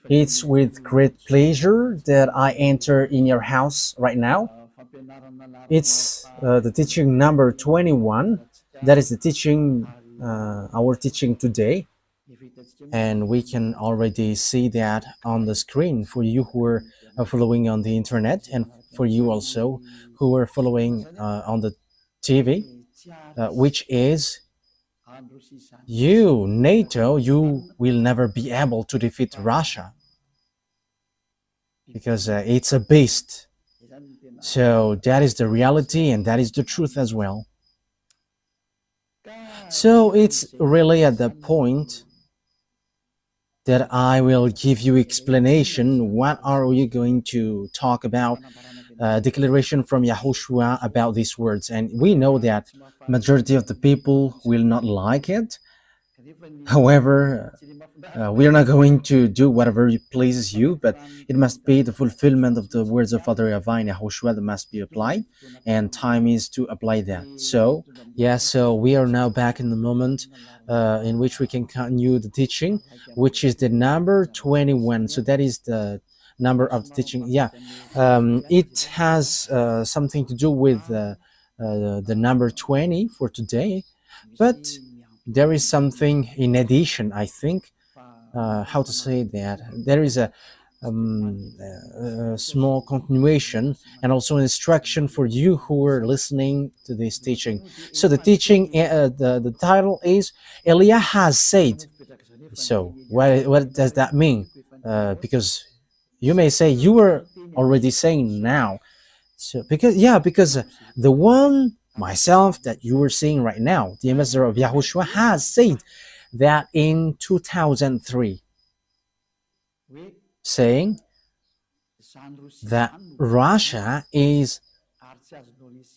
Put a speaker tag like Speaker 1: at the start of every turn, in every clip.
Speaker 1: It's with great pleasure that I enter in your house right now. It's the teaching number 21. That is the teaching, our teaching today. And we can already see that on the screen for you who are following on the internet, and for you also who are following on the TV, which is you, NATO, you will never be able to defeat Russia because it's a beast. So that is the reality and that is the truth as well. So it's really at the point that I will give you explanation. What are we going to talk about? Declaration from YAHOSHUAH about these words. And we know that majority of the people will not like it. However, we are not going to do whatever pleases you, but it must be the fulfillment of the words of Father YAHVAH and YAHOSHUAH that must be applied, and time is to apply that. So, yeah, so we are now back in the moment in which we can continue the teaching, which is the number 21. So that is the number of the teaching. Yeah, it has something to do with the number 20 for today, but there is something in addition, I think. How to say that? There is a small continuation and also an instruction for you who are listening to this teaching. So the teaching, the title is Eliah has said. So what does that mean? Because you may say you were already saying now. So because the one myself that you are seeing right now, the ambassador of YAHOSHUAH, has said that in 2003, saying that Russia is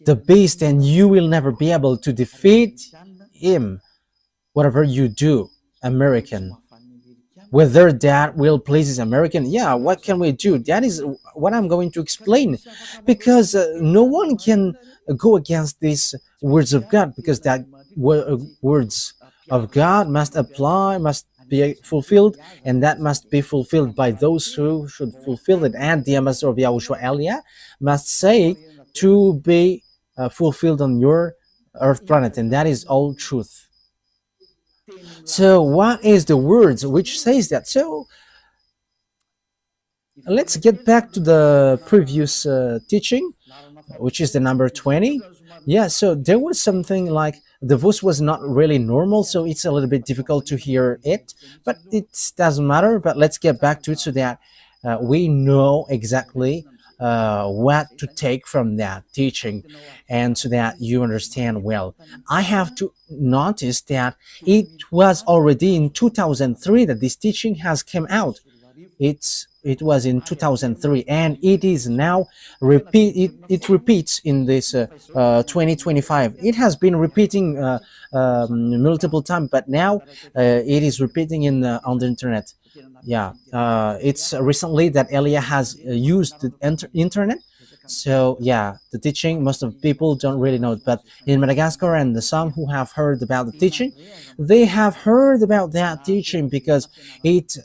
Speaker 1: the beast and you will never be able to defeat him, whatever you do, American. Whether that will please American, yeah, what can we do? That is what I'm going to explain, because no one can go against these words of God, because that words of God must apply, must be fulfilled, and that must be fulfilled by those who should fulfill it. And the ambassador of YAHOSHUAH, Eliah, must say to be fulfilled on your earth planet, and that is all truth. So what is the words which says that? So let's get back to the previous teaching, which is the number 20. Yeah, so there was something like the voice was not really normal, so it's a little bit difficult to hear it, but it doesn't matter. But let's get back to it so that we know exactly what to take from that teaching, and so that you understand well. I have to notice that it was already in 2003 that this teaching has come out. It was in 2003, and it is now it repeats in this 2025. It has been repeating multiple times, but now it is repeating on the internet. Yeah, it's recently that Eliah has used the internet. So yeah, the teaching, most of the people don't really know it, but in Madagascar and some who have heard about the teaching, they have heard about that teaching, because it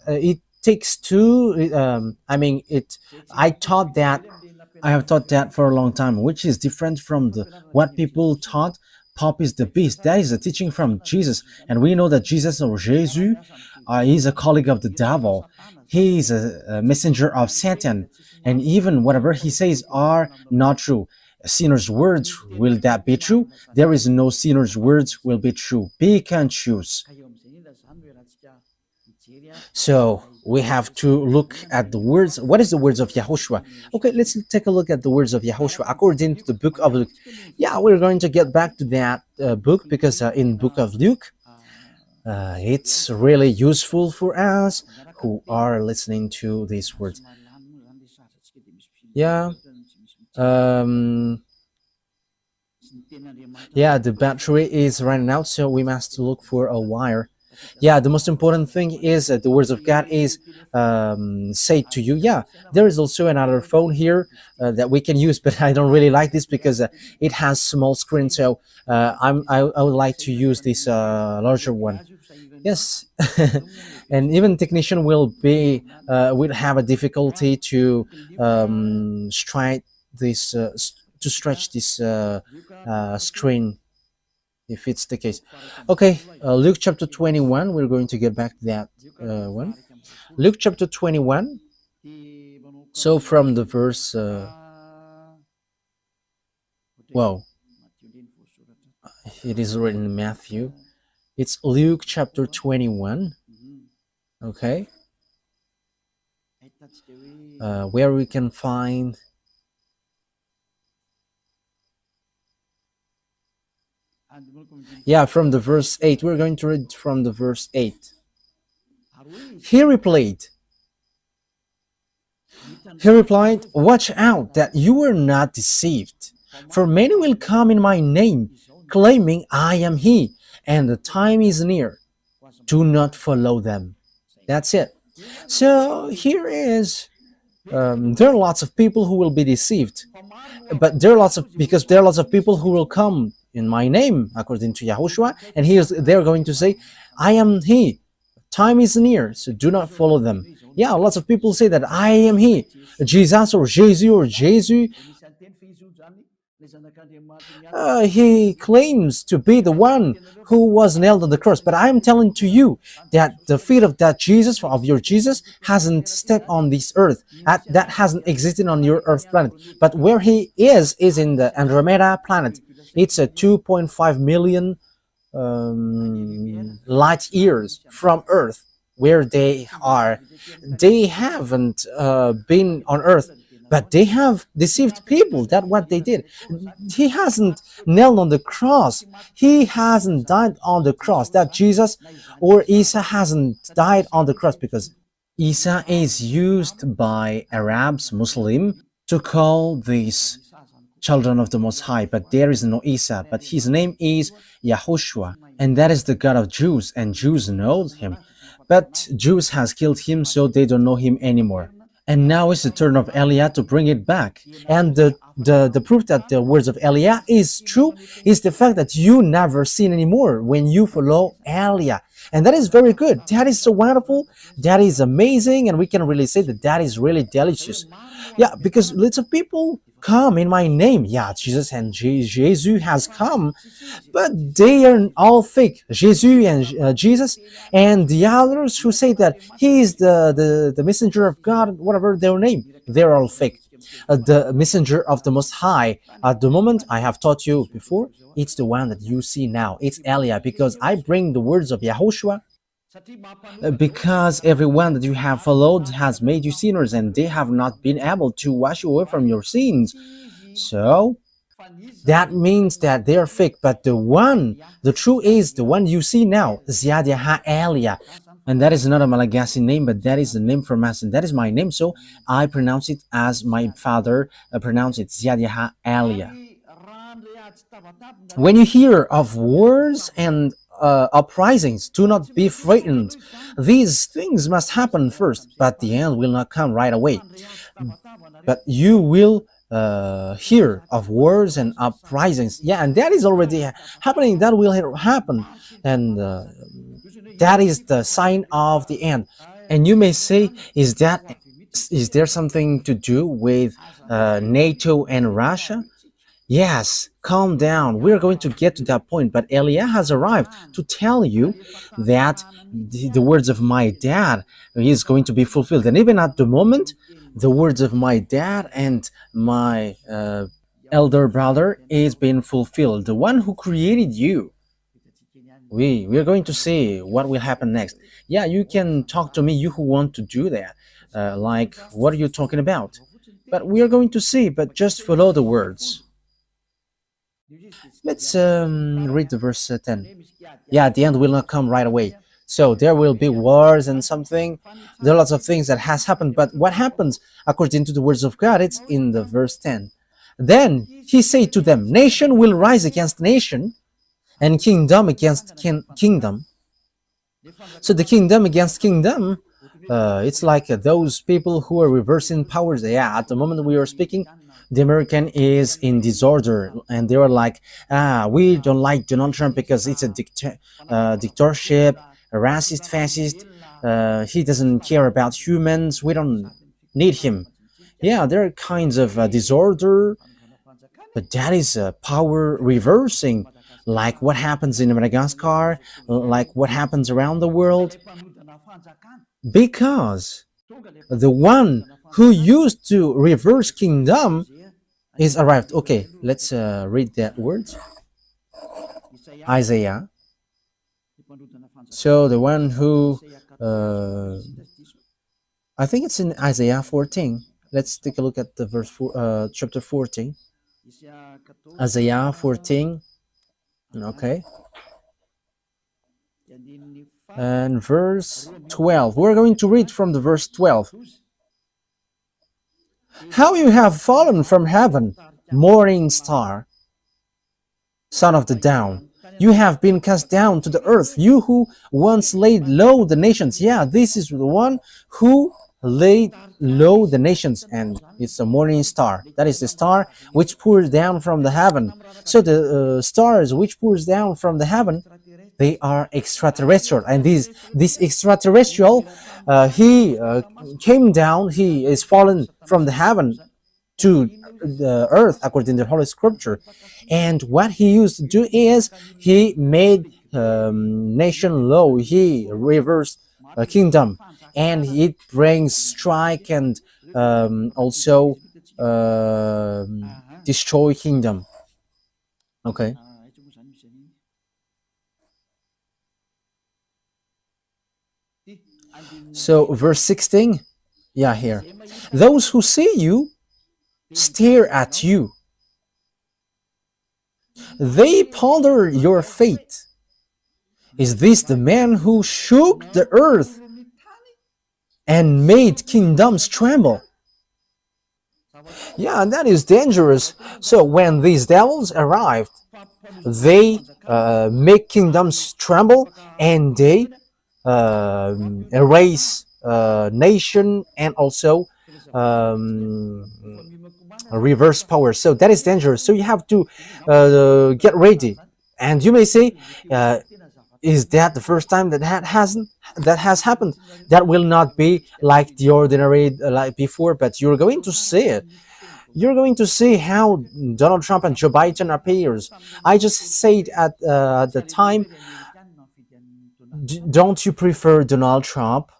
Speaker 1: takes two. I mean, I have taught that for a long time, which is different from what people taught. Pope is the beast. That is a teaching from Jesus, and we know that Jesus, or Jesus, is a colleague of the devil. He is a messenger of Satan, and even whatever he says are not true. A sinner's words, will that be true? There is no sinner's words will be true. Pick and choose. So we have to look at the words. What is the words of YAHOSHUAH? Okay, let's take a look at the words of YAHOSHUAH according to the book of Luke. Yeah, we're going to get back to that book, because in book of Luke, it's really useful for us who are listening to these words. Yeah. Yeah, the battery is running out, so we must look for a wire. Yeah, the most important thing is that the words of God is said to you. Yeah, there is also another phone here that we can use, but I don't really like this because it has small screen. So I would like to use this larger one. Yes, and even technician will have a difficulty to stretch this screen if it's the case. Okay, Luke chapter 21. We're going to get back to that one. Luke chapter 21. So from the verse, well, it is written in Matthew. It's Luke chapter 21. Okay, where we can find. Yeah, from the verse 8. We're going to read from the verse 8. He replied, Watch out that you are not deceived, for many will come in my name, claiming I am he, and the time is near. Do not follow them. That's it. So here is, there are lots of people who will be deceived, but because there are lots of people who will come in my name, according to YAHOSHUAH, and they're going to say, I am he. Time is near, so do not follow them. Yeah, lots of people say that I am he, Jesus or Jesus. He claims to be the one who was nailed on the cross, but I am telling to you that the feet of that Jesus, of your Jesus, hasn't stepped on this earth. That hasn't existed on your earth planet. But where he is in the Andromeda planet. It's a 2.5 million light years from Earth, where they are. They haven't been on Earth, but they have deceived people. That's what they did. He hasn't nailed on the cross. He hasn't died on the cross. That Jesus or Isa hasn't died on the cross, because Isa is used by Arabs, Muslim, to call these children of the Most High, but there is no Isa, but his name is YAHOSHUAH, and that is the God of Jews, and Jews know him, but Jews has killed him, so they don't know him anymore. And now it's the turn of Eliah to bring it back. And the proof that the words of Eliah is true is the fact that you never sin anymore when you follow Eliah. And that is very good. That is so wonderful. That is amazing. And we can really say that that is really delicious. Yeah, because lots of people come in my name. Yeah, Jesus and Jesus has come, but they are all fake. Jesus and Jesus, and the others who say that he is the messenger of God, whatever their name, they're all fake. The messenger of the Most High, at the moment, I have taught you before, it's the one that you see now. It's Eliah, because I bring the words of YAHOSHUAH, because everyone that you have followed has made you sinners, and they have not been able to wash you away from your sins. So that means that they are fake, but the true is the one you see now, YAHVAH Eliah. And that is not a Malagasy name, but that is the name from us, and that is my name, so I pronounce it as my father pronounced it, YAHVAH Eliah. When you hear of wars and uprisings, do not be frightened. These things must happen first, but the end will not come right away. But you will hear of wars and uprisings. Yeah, and that is already happening. That will happen, and that is the sign of the end. And you may say, is there something to do with NATO and Russia? Yes, calm down. We're going to get to that point. But Eliah has arrived to tell you that the words of my dad is going to be fulfilled. And even at the moment, the words of my dad and my elder brother is being fulfilled. The one who created you. We are going to see what will happen next. Yeah, you can talk to me, you who want to do that. Like, what are you talking about? But we are going to see, but just follow the words. Let's read the verse 10. Yeah, the end will not come right away. So there will be wars and something. There are lots of things that has happened. But what happens according to the words of God? It's in the verse 10. Then he said to them, nation will rise against nation, and kingdom against kingdom. So the kingdom against kingdom, it's like those people who are reversing powers. Yeah, at the moment we are speaking, the American is in disorder, and they were like, we don't like Donald Trump because it's a dictatorship, a racist, fascist. He doesn't care about humans. We don't need him. Yeah, there are kinds of disorder, but that is power reversing, like what happens in Madagascar, like what happens around the world, because the one who used to reverse kingdom is arrived. Okay, let's read that word. Isaiah. So the one who, uh, I think it's in Isaiah 14. Let's take a look at the chapter 14. Isaiah 14. Okay. And verse 12. We're going to read from the verse 12. How you have fallen from heaven, morning star, son of the dawn. You have been cast down to the earth, you who once laid low the nations. Yeah, this is the one who laid low the nations, and it's a morning star. That is the star which pours down from the heaven. So the stars which pours down from the heaven, they are extraterrestrial, and this extraterrestrial, he came down, he is fallen from the heaven to the earth according to the Holy Scripture. And what he used to do is he made nation low, he reversed a kingdom, and it brings strike and also destroy kingdom. Okay. So verse 16, yeah, here. Those who see you stare at you. They ponder your fate. Is this the man who shook the earth and made kingdoms tremble? Yeah, that is dangerous. So when these devils arrived, they make kingdoms tremble, and they erase nation and also reverse power. So that is dangerous. So you have to get ready. And you may say, is that the first time that has happened? That will not be like the ordinary like before, but you're going to see it. You're going to see how Donald Trump and Joe Biden appears. I just said at the time, don't you prefer Donald Trump,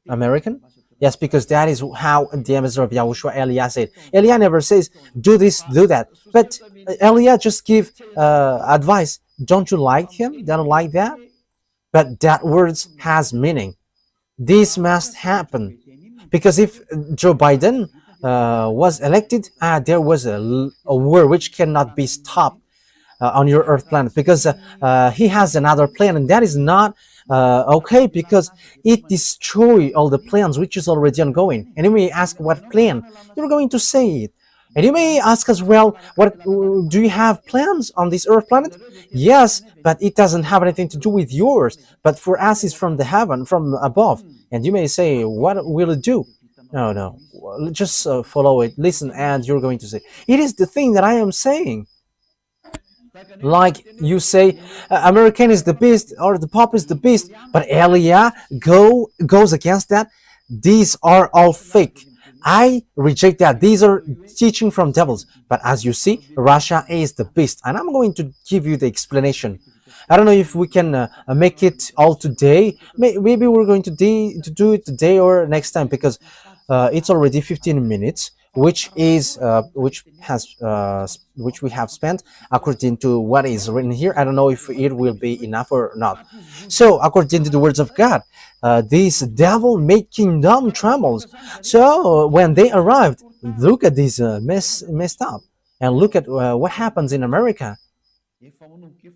Speaker 1: American? Yes, because that is how the ambassador of YAHOSHUAH, Elia, said. Elia never says, do this, do that. But Elia just give advice. Don't you like him? Don't like that? But that words has meaning. This must happen. Because if Joe Biden was elected, there was a war which cannot be stopped on your earth planet, because he has another plan, and that is not okay, because it destroys all the plans which is already ongoing. And you may ask, what plan? You're going to say it. And you may ask as well, what do you have plans on this earth planet? Yes, but it doesn't have anything to do with yours, but for us it's from the heaven, from above. And you may say, what will it do? No, just follow it, listen, and you're going to say, it is the thing that I am saying. Like you say, American is the beast, or the Pope is the beast, but Elia goes against that. These are all fake. I reject that. These are teaching from devils. But as you see, Russia is the beast, and I'm going to give you the explanation. I don't know if we can make it all today. Maybe we're going to do it today or next time, because it's already 15 minutes, which we have spent according to what is written here. I don't know if it will be enough or not. So according to the words of God, this devil made kingdom trembles. So when they arrived, look at this messed up, and look at what happens in America.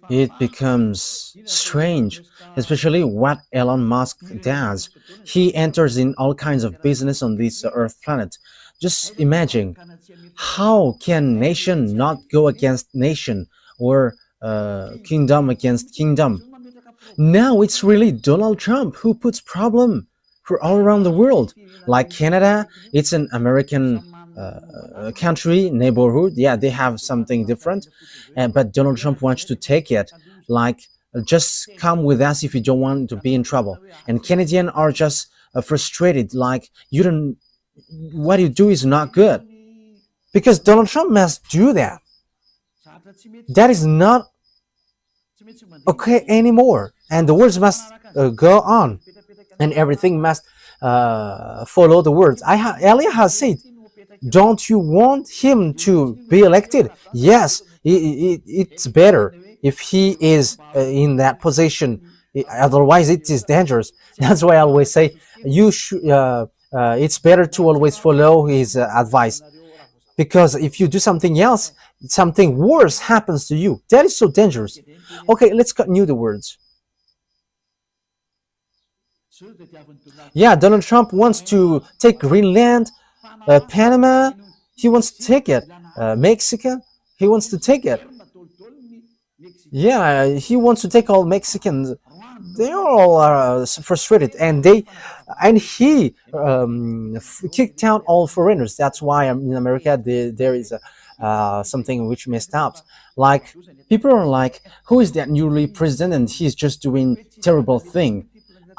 Speaker 1: It becomes strange, especially what Elon Musk does. He enters in all kinds of business on this earth planet. Just imagine, how can nation not go against nation, or kingdom against kingdom? Now it's really Donald Trump who puts problem for all around the world. Like Canada, it's an American country, neighborhood. Yeah, they have something different, but Donald Trump wants to take it. Like just come with us if you don't want to be in trouble. And Canadians are just frustrated, like, you don't, what you do is not good, because Donald Trump must do that. That is not okay anymore, and the words must go on, and everything must follow the words. Elia has said, don't you want him to be elected? Yes, it's better if he is in that position. Otherwise, it is dangerous. That's why I always say you should. It's better to always follow his advice, because if you do something else, something worse happens to you. That is so dangerous. Okay, let's continue the words. Yeah, Donald Trump wants to take Greenland, Panama, he wants to take it. Mexico, he wants to take it. Yeah, he wants to take all Mexicans. They are all frustrated, and he kicked out all foreigners. That's why in America there is something which messed up. Like, people are like, who is that newly president, and he's just doing terrible thing.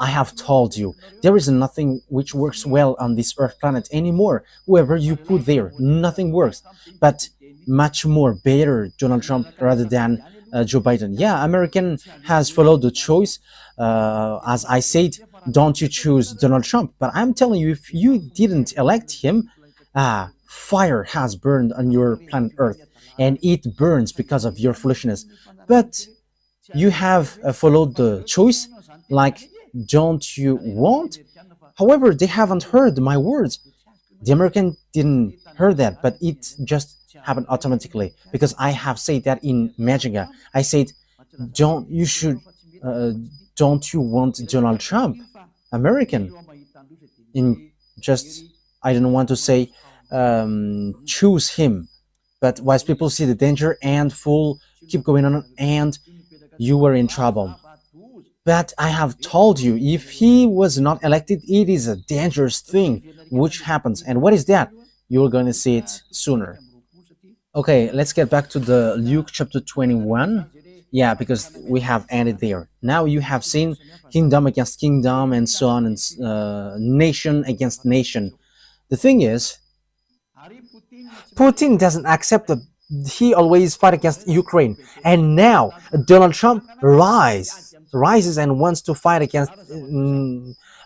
Speaker 1: I have told you, there is nothing which works well on this earth planet anymore. Whoever you put there, nothing works. But much more better Donald Trump rather than Joe Biden. Yeah, American has followed the choice. As I said, don't you choose Donald Trump. But I'm telling you, if you didn't elect him, fire has burned on your planet Earth. And it burns because of your foolishness. But you have followed the choice, like, don't you want? However, they haven't heard my words. The American didn't hear that, but it just happened automatically, because I have said that in Majinga. I said, don't you want Donald Trump, American? In just, I don't want to say choose him, but whilst people see the danger and keep going on, and you were in trouble. But I have told you, if he was not elected, it is a dangerous thing which happens. And what is that? You're going to see it sooner. Okay, let's get back to the Luke chapter 21. Yeah, because we have ended there. Now you have seen kingdom against kingdom and so on, and nation against nation. The thing is, Putin doesn't accept that he always fight against Ukraine. And now Donald Trump rises and wants to fight against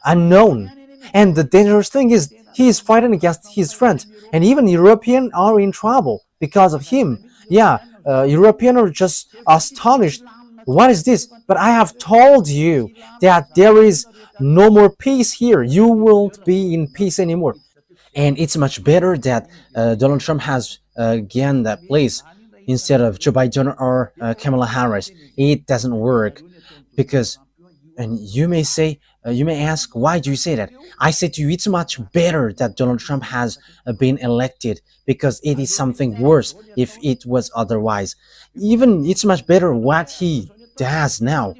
Speaker 1: unknown. And the dangerous thing is, he is fighting against his friends, and even Europeans are in trouble because of him. Yeah, Europeans are just astonished. What is this? But I have told you that there is no more peace here. You won't be in peace anymore. And it's much better that Donald Trump has gained that place instead of Joe Biden or Kamala Harris. It doesn't work, because, and you may say, you may ask, why do you say that? I say to you, it's much better that Donald Trump has been elected, because it is something worse if it was otherwise. Even it's much better what he does now.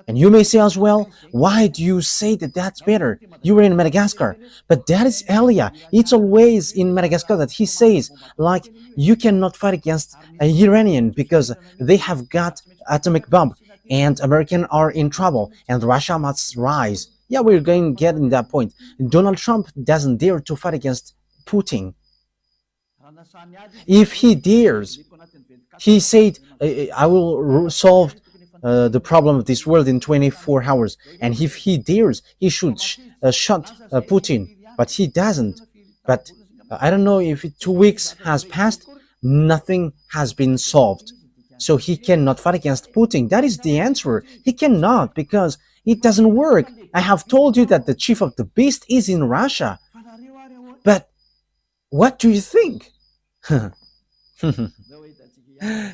Speaker 1: And you may say as well, why do you say that that's better? You were in Madagascar. But that is Elia. It's always in Madagascar that he says, like, you cannot fight against an Iranian because they have got atomic bomb, and Americans are in trouble, and Russia must rise. Yeah, we're going to get in that point. Donald Trump doesn't dare to fight against Putin. If he dares, he said, I will solve the problem of this world in 24 hours. And if he dares, he should shut Putin. But he doesn't. But I don't know if 2 weeks has passed, nothing has been solved. So he cannot fight against Putin. That is the answer. He cannot, because it doesn't work. I have told you that the chief of the beast is in Russia. But what do you think?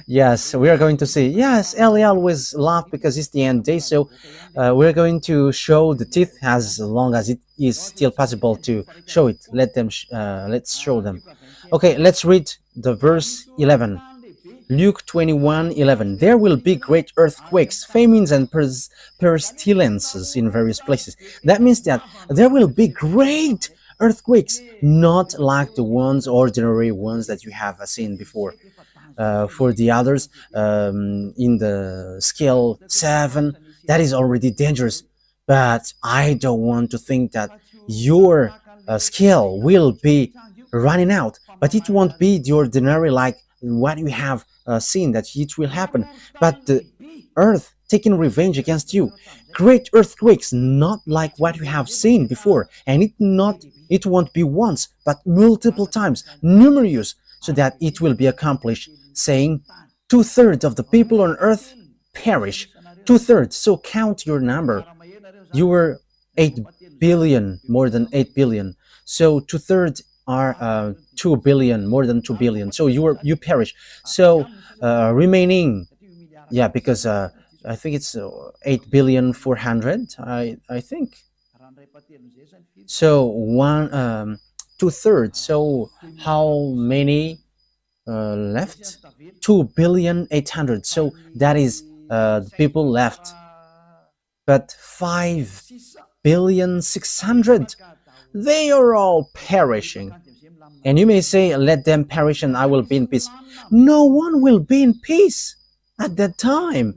Speaker 1: Yes, we are going to see. Yes, Ellie always laugh because it's the end day. So we're going to show the teeth as long as it is still possible to show it. Let's show them. Okay, let's read the verse 11. Luke 21:11. There will be great earthquakes, famines, and pestilences in various places. That means that there will be great earthquakes, not like the ordinary ones that you have seen before. for the others in the scale 7, that is already dangerous. But I don't want to think that your skill will be running out, but it won't be the ordinary like what we have seen that it will happen, but the earth taking revenge against you, great earthquakes, not like what we have seen before, and it won't be once but multiple times, numerous, so that it will be accomplished, saying 2/3 of the people on earth perish. 2/3, so count your number. You were 8 billion, more than 8 billion. So 2/3 are 2 billion, more than 2 billion. So you perish. So remaining, yeah, because I think it's 8 billion 400. I think so. 2/3. So how many left? 2 billion 800. So that is the people left. But 5 billion 600, they are all perishing. And you may say, let them perish and I will be in peace. No one will be in peace at that time.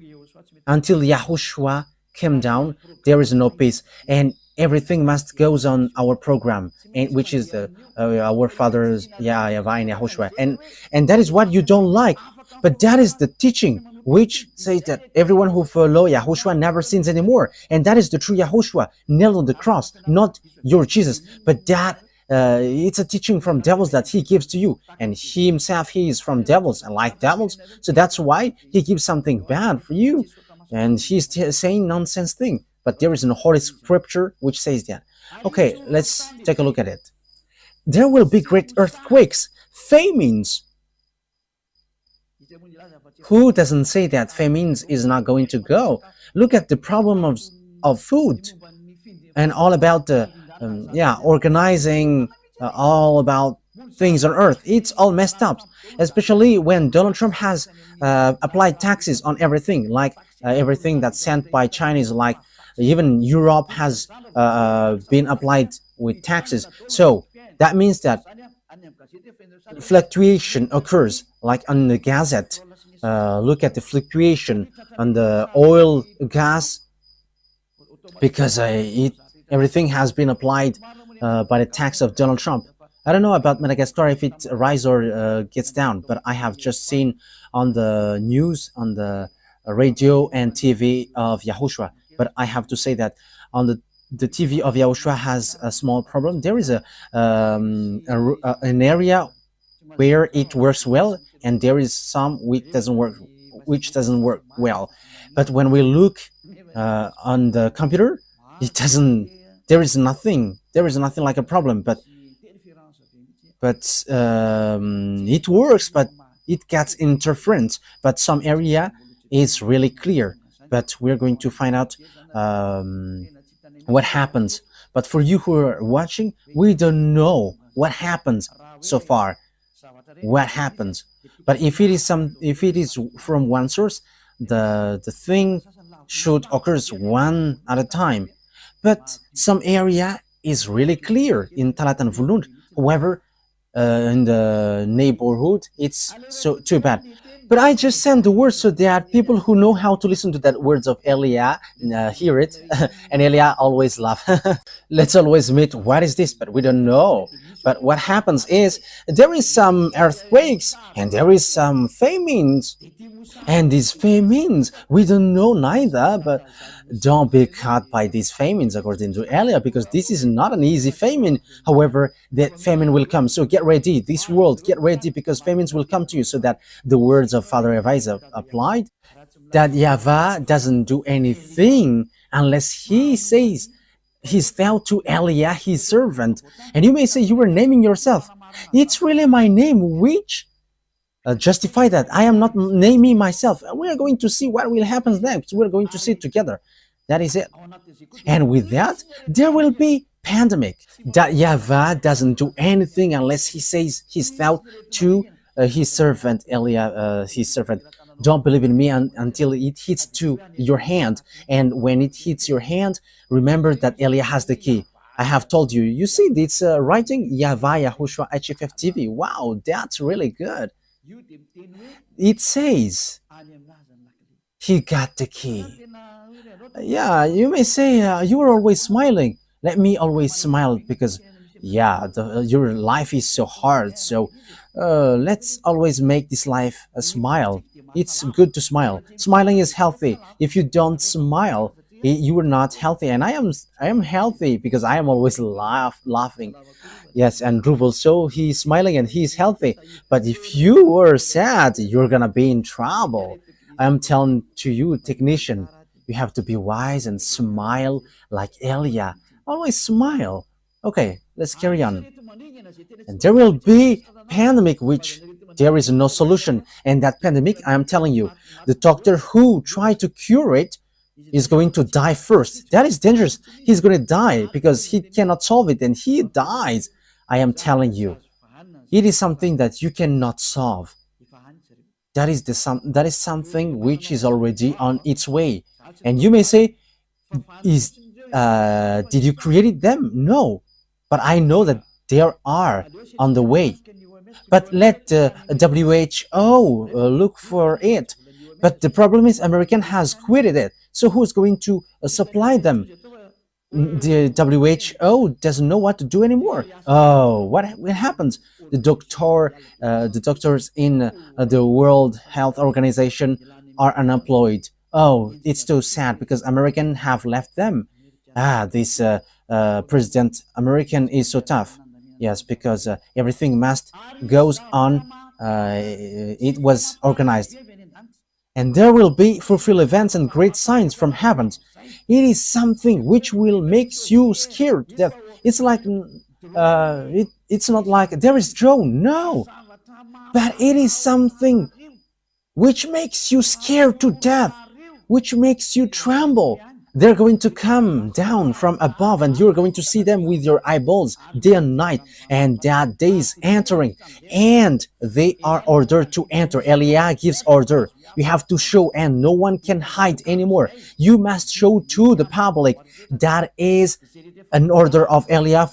Speaker 1: Until YAHOSHUAH came down, there is no peace. And everything must goes on our program, and which is the our fathers, YAHVAH and YAHOSHUAH. And that is what you don't like. But that is the teaching which says that everyone who follows YAHOSHUAH never sins anymore. And that is the true YAHOSHUAH, nailed on the cross, not your Jesus. But that it's a teaching from devils that he gives to you. And he himself, he is from devils and like devils. So that's why he gives something bad for you. And he's saying nonsense thing. But there is a holy scripture which says that. Okay, let's take a look at it. There will be great earthquakes, famines. Who doesn't say that famines is not going to go? Look at the problem of food and all about the organizing all about things on earth. It's all messed up, especially when Donald Trump has applied taxes on everything, like everything that's sent by Chinese, like even Europe has been applied with taxes. So that means that fluctuation occurs, like on the gazette. Look at the fluctuation on the oil, gas, because everything has been applied by the tax of Donald Trump. I don't know about Madagascar if it rises or gets down, but I have just seen on the news, on the radio and TV of YAHOSHUAH. But I have to say that on the TV of YAHOSHUAH has a small problem. There is an area where it works well, and there is some which doesn't work well. But when we look on the computer, it doesn't. There is nothing like a problem. But it works, but it gets interference. But some area is really clear. But we're going to find out what happens. But for you who are watching, we don't know what happens so far. What happens? But if it is from one source, the thing should occur one at a time. But some area is really clear in Talat and Vulund. However, in the neighborhood, it's so too bad. But I just send the words so that people who know how to listen to that words of Elia hear it, and Elia always laugh. Let's always admit, what is this? But we don't know. But what happens is there is some earthquakes and there is some famines, and these famines we don't know neither. But don't be caught by these famines, according to Elia, because this is not an easy famine. However, that famine will come. So get ready, this world, get ready, because famines will come to you. So that the words of Father YAHVAH is applied, that YAHVAH doesn't do anything unless he says he's vowed to Elia, his servant. And you may say you were naming yourself. It's really my name which justify that. I am not naming myself. We are going to see what will happen next. We're going to see it together. That is it. And with that, there will be pandemic. That YAHVAH doesn't do anything unless he says he's vowed to his servant, Elia, his servant. Don't believe in me until it hits to your hand. And when it hits your hand, remember that Elia has the key. I have told you. You see, it's writing YAHVAH YAHOSHUAH HFF TV. Wow, that's really good. It says he got the key. Yeah, you may say you are always smiling. Let me always smile because, yeah, your life is so hard. So let's always make this life a smile. It's good to smile. Smiling is healthy. If you don't smile, you are not healthy. And I am healthy because I am always laughing. Yes, and Ruvel, so he's smiling and he's healthy. But if you are sad, you're gonna be in trouble. I'm telling to you, technician, you have to be wise and smile like Elia. Always smile. Okay, let's carry on. And there will be pandemic which there is no solution. And that pandemic, I am telling you, the doctor who tried to cure it is going to die first. That is dangerous. He's going to die because he cannot solve it and he dies. I am telling you, it is something that you cannot solve. That is something which is already on its way. And you may say, is did you create them? No, but I know that they are on the way. But let the WHO look for it. But the problem is American has quitted it. So who's going to supply them? The WHO doesn't know what to do anymore. Oh, what happens? The doctors in the World Health Organization are unemployed. Oh, it's so sad because Americans have left them. This President American is so tough. Yes, because everything must goes on. It was organized, and there will be fulfill events and great signs from heaven. It is something which will makes you scared to death. It's like it's not like there is drone, no, but it is something which makes you scared to death, which makes you tremble. They're going to come down from above and you're going to see them with your eyeballs day and night, and that day is entering and they are ordered to enter. Eliah gives order. You have to show and no one can hide anymore. You must show to the public. That is an order of Eliah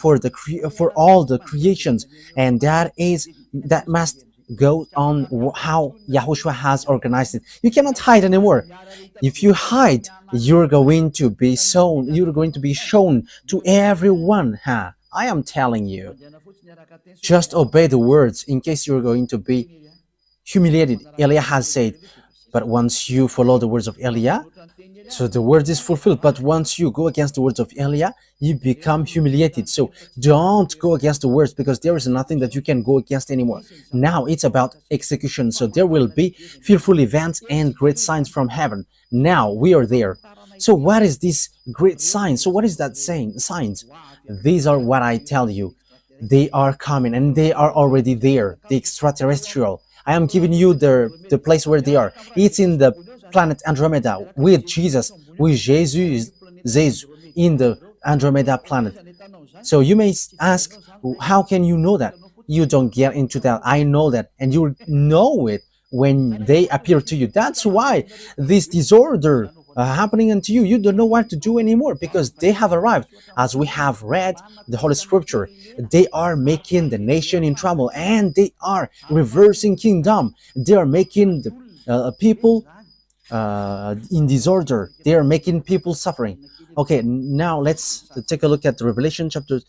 Speaker 1: for all the creations, and that must go on how Yahushua has organized it. You cannot hide anymore. If you hide, you're going to be shown. You're going to be shown to everyone. Huh? I am telling you. Just obey the words in case you're going to be humiliated. Eliah has said, but once you follow the words of Eliah, so the word is fulfilled. But once you go against the words of Eliah, you become humiliated. So don't go against the words, because there is nothing that you can go against anymore. Now it's about execution. So there will be fearful events and great signs from heaven. Now we are there. So what is this great sign? So what is that saying? Signs. These are what I tell you. They are coming and they are already there. The extraterrestrial. I am giving you the place where they are. It's in the planet Andromeda with Jesus, in the Andromeda planet. So you may ask, how can you know that? You don't get into that. I know that, and you know it when they appear to you. That's why this disorder happening unto you, you don't know what to do anymore, because they have arrived. As we have read the Holy Scripture, they are making the nation in trouble, and they are reversing kingdom. They are making the people in disorder. They are making people suffering. Okay, now let's take a look at Revelation chapter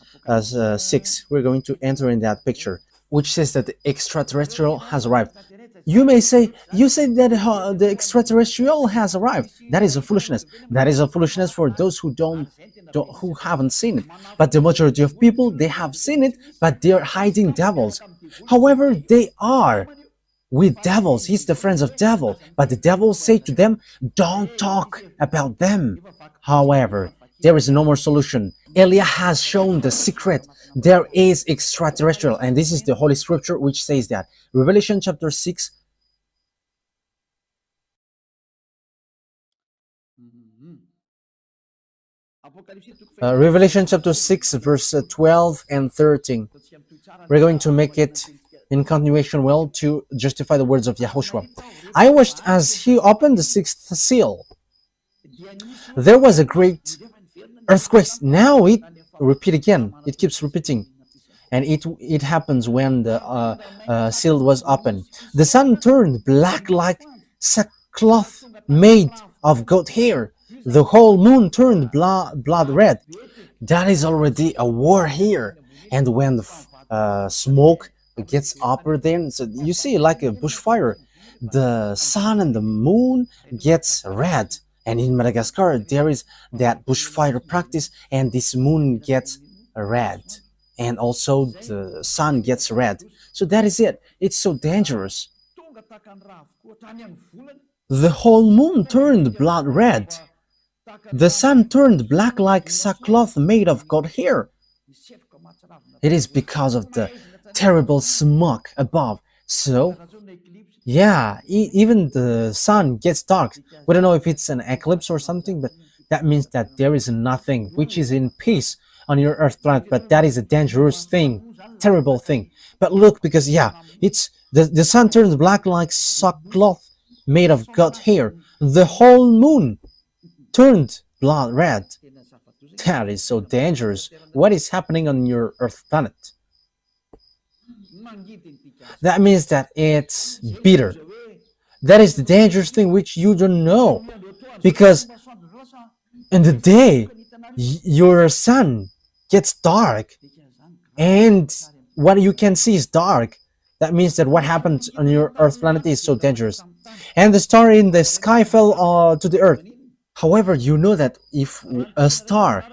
Speaker 1: 6. We're going to enter in that picture, which says that the extraterrestrial has arrived. You may say, you say that the extraterrestrial has arrived. That is a foolishness. That is a foolishness for those who who haven't seen it. But the majority of people, they have seen it, but they are hiding devils. However, they are with devils. He's the friends of devil. But the devils say to them, don't talk about them. However, there is no more solution. Eliah has shown the secret. There is extraterrestrial, and this is the Holy Scripture which says that. Revelation chapter 6. Revelation chapter 6, verse 12 and 13. We're going to make it in continuation well to justify the words of Yahushua. I watched as he opened the sixth seal. There was a great earthquake. Now it repeat again. It keeps repeating. and it happens when the seal was open. The sun turned black like sackcloth made of goat hair. The whole moon turned blood red. That is already a war here. And when the smoke gets upper, then so you see like a bushfire, the sun and the moon gets red. And in Madagascar there is that bushfire practice, and this moon gets red, and also the sun gets red. So that is it. It's so dangerous. The whole moon turned blood red. The sun turned black like sackcloth made of goat hair. It is because of the terrible smoke above. So, yeah, even the sun gets dark. We don't know if it's an eclipse or something, but that means that there is nothing which is in peace on your earth planet. But that is a dangerous thing, terrible thing. But look, because yeah, it's the sun turns black like sackcloth made of goat hair. The whole moon turned blood red. That is so dangerous. What is happening on your earth planet? That means that it's bitter. That is the dangerous thing which you don't know. Because in the day, your sun gets dark, and what you can see is dark. That means that what happened on your earth planet is so dangerous. And the star in the sky fell to the earth. However, you know that if a star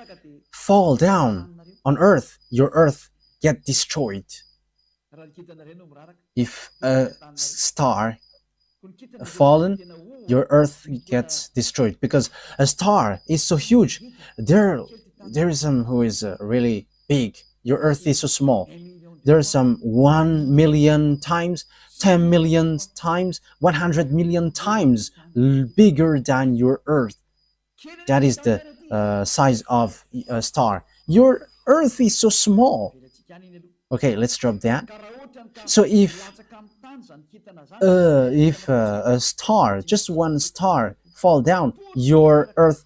Speaker 1: fall down on earth, your earth get destroyed. If a star fallen, your earth gets destroyed, because a star is so huge. There is some who is really big. Your earth is so small. There are some 1 million times, 10 million times, 100 million times bigger than your earth. That is the size of a star. Your earth is so small. Okay, let's drop that. So if a star, just one star, fall down, your earth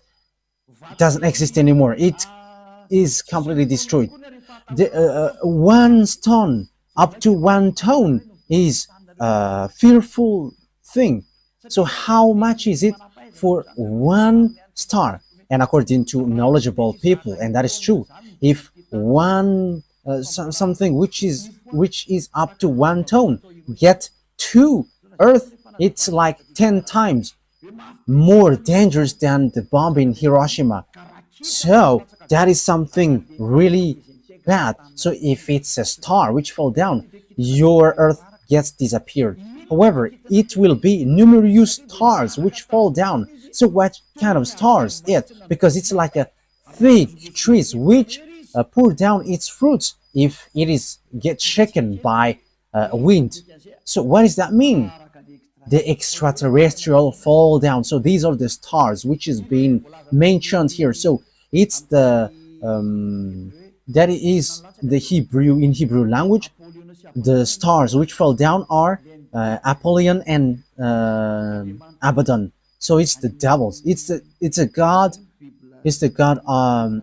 Speaker 1: doesn't exist anymore. It is completely destroyed. One stone up to 1 ton is a fearful thing. So how much is it for one star? And according to knowledgeable people, and that is true, if one something which is up to 1 ton get to earth, it's like 10 times more dangerous than the bomb in Hiroshima. So that is something really bad. So if it's a star which fall down, your earth gets disappeared. However, it will be numerous stars which fall down. So what kind of stars it? Because it's like a thick trees which pour down its fruits if it is get shaken by wind. So what does that mean? The extraterrestrial fall down. So these are the stars which is being mentioned here. So it's the that is the Hebrew, in Hebrew language, the stars which fall down are Apollyon and Abaddon. So it's the devils. It's a god. It's the god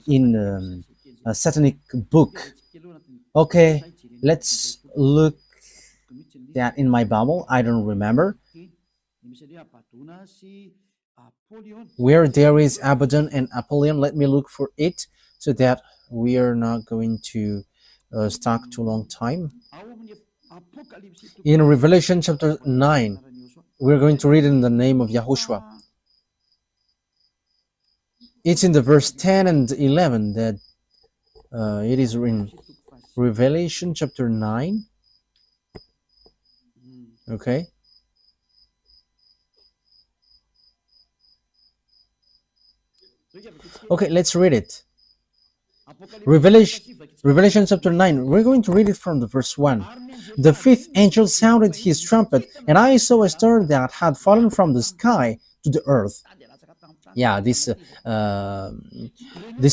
Speaker 1: in a satanic book. Okay, let's look that in my Bible. I don't remember where there is Abaddon and Apollyon. Let me look for it so that we are not going to stuck too long time. In Revelation chapter 9, we're going to read in the name of YAHOSHUAH. It's in the verse 10 and 11 that it is in Revelation chapter 9. Okay. Okay, let's read it. Revelation chapter 9. We're going to read it from the verse 1. The fifth angel sounded his trumpet, and I saw a star that had fallen from the sky to the earth. Yeah, this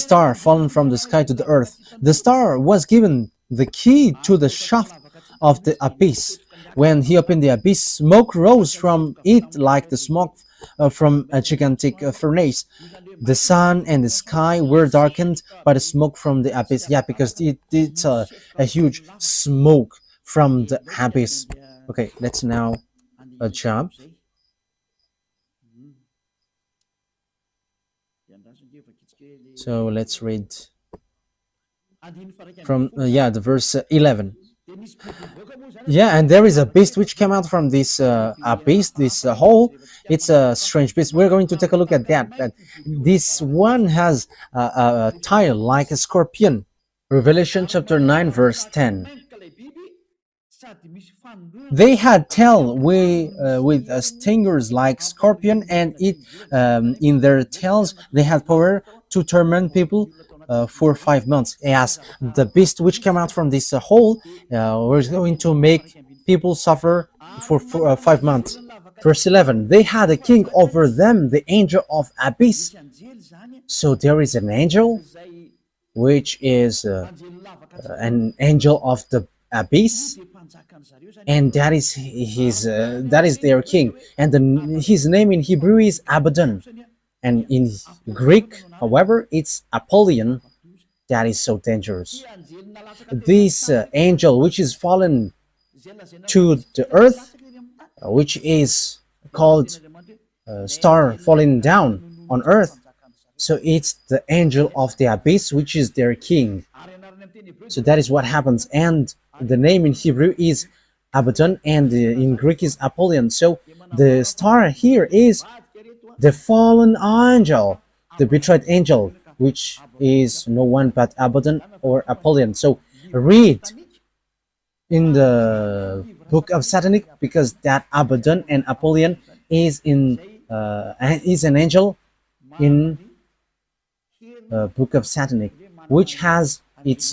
Speaker 1: star fallen from the sky to the earth. The star was given the key to the shaft of the abyss. When he opened the abyss, smoke rose from it like the smoke from a gigantic furnace. The sun and the sky were darkened by the smoke from the abyss. Yeah, because it's a huge smoke from the abyss. Okay, let's now jump. So let's read from yeah, the verse 11. Yeah, and there is a beast which came out from this abyss, this hole. It's a strange beast. We're going to take a look at that. But this one has a tail like a scorpion. Revelation chapter 9, verse 10. They had tail with stingers like scorpion, and it in their tails they had power to torment people for 5 months. As the beast which came out from this hole was going to make people suffer for 5 months. Verse 11. They had a king over them, the angel of abyss. So there is an angel, which is an angel of the abyss, and that is their king, and his name in Hebrew is Abaddon, and in Greek, however, it's Apollyon. That is so dangerous. This angel, which is fallen to the earth, which is called star falling down on earth, so it's the angel of the abyss, which is their king. So that is what happens, and the name in Hebrew is Abaddon, and in Greek is Apollyon. So the star here is the fallen angel, the betrayed angel, which is no one but Abaddon or Apollyon. So read in the book of Satanic, because that Abaddon and Apollyon is an angel in book of Satanic, which has its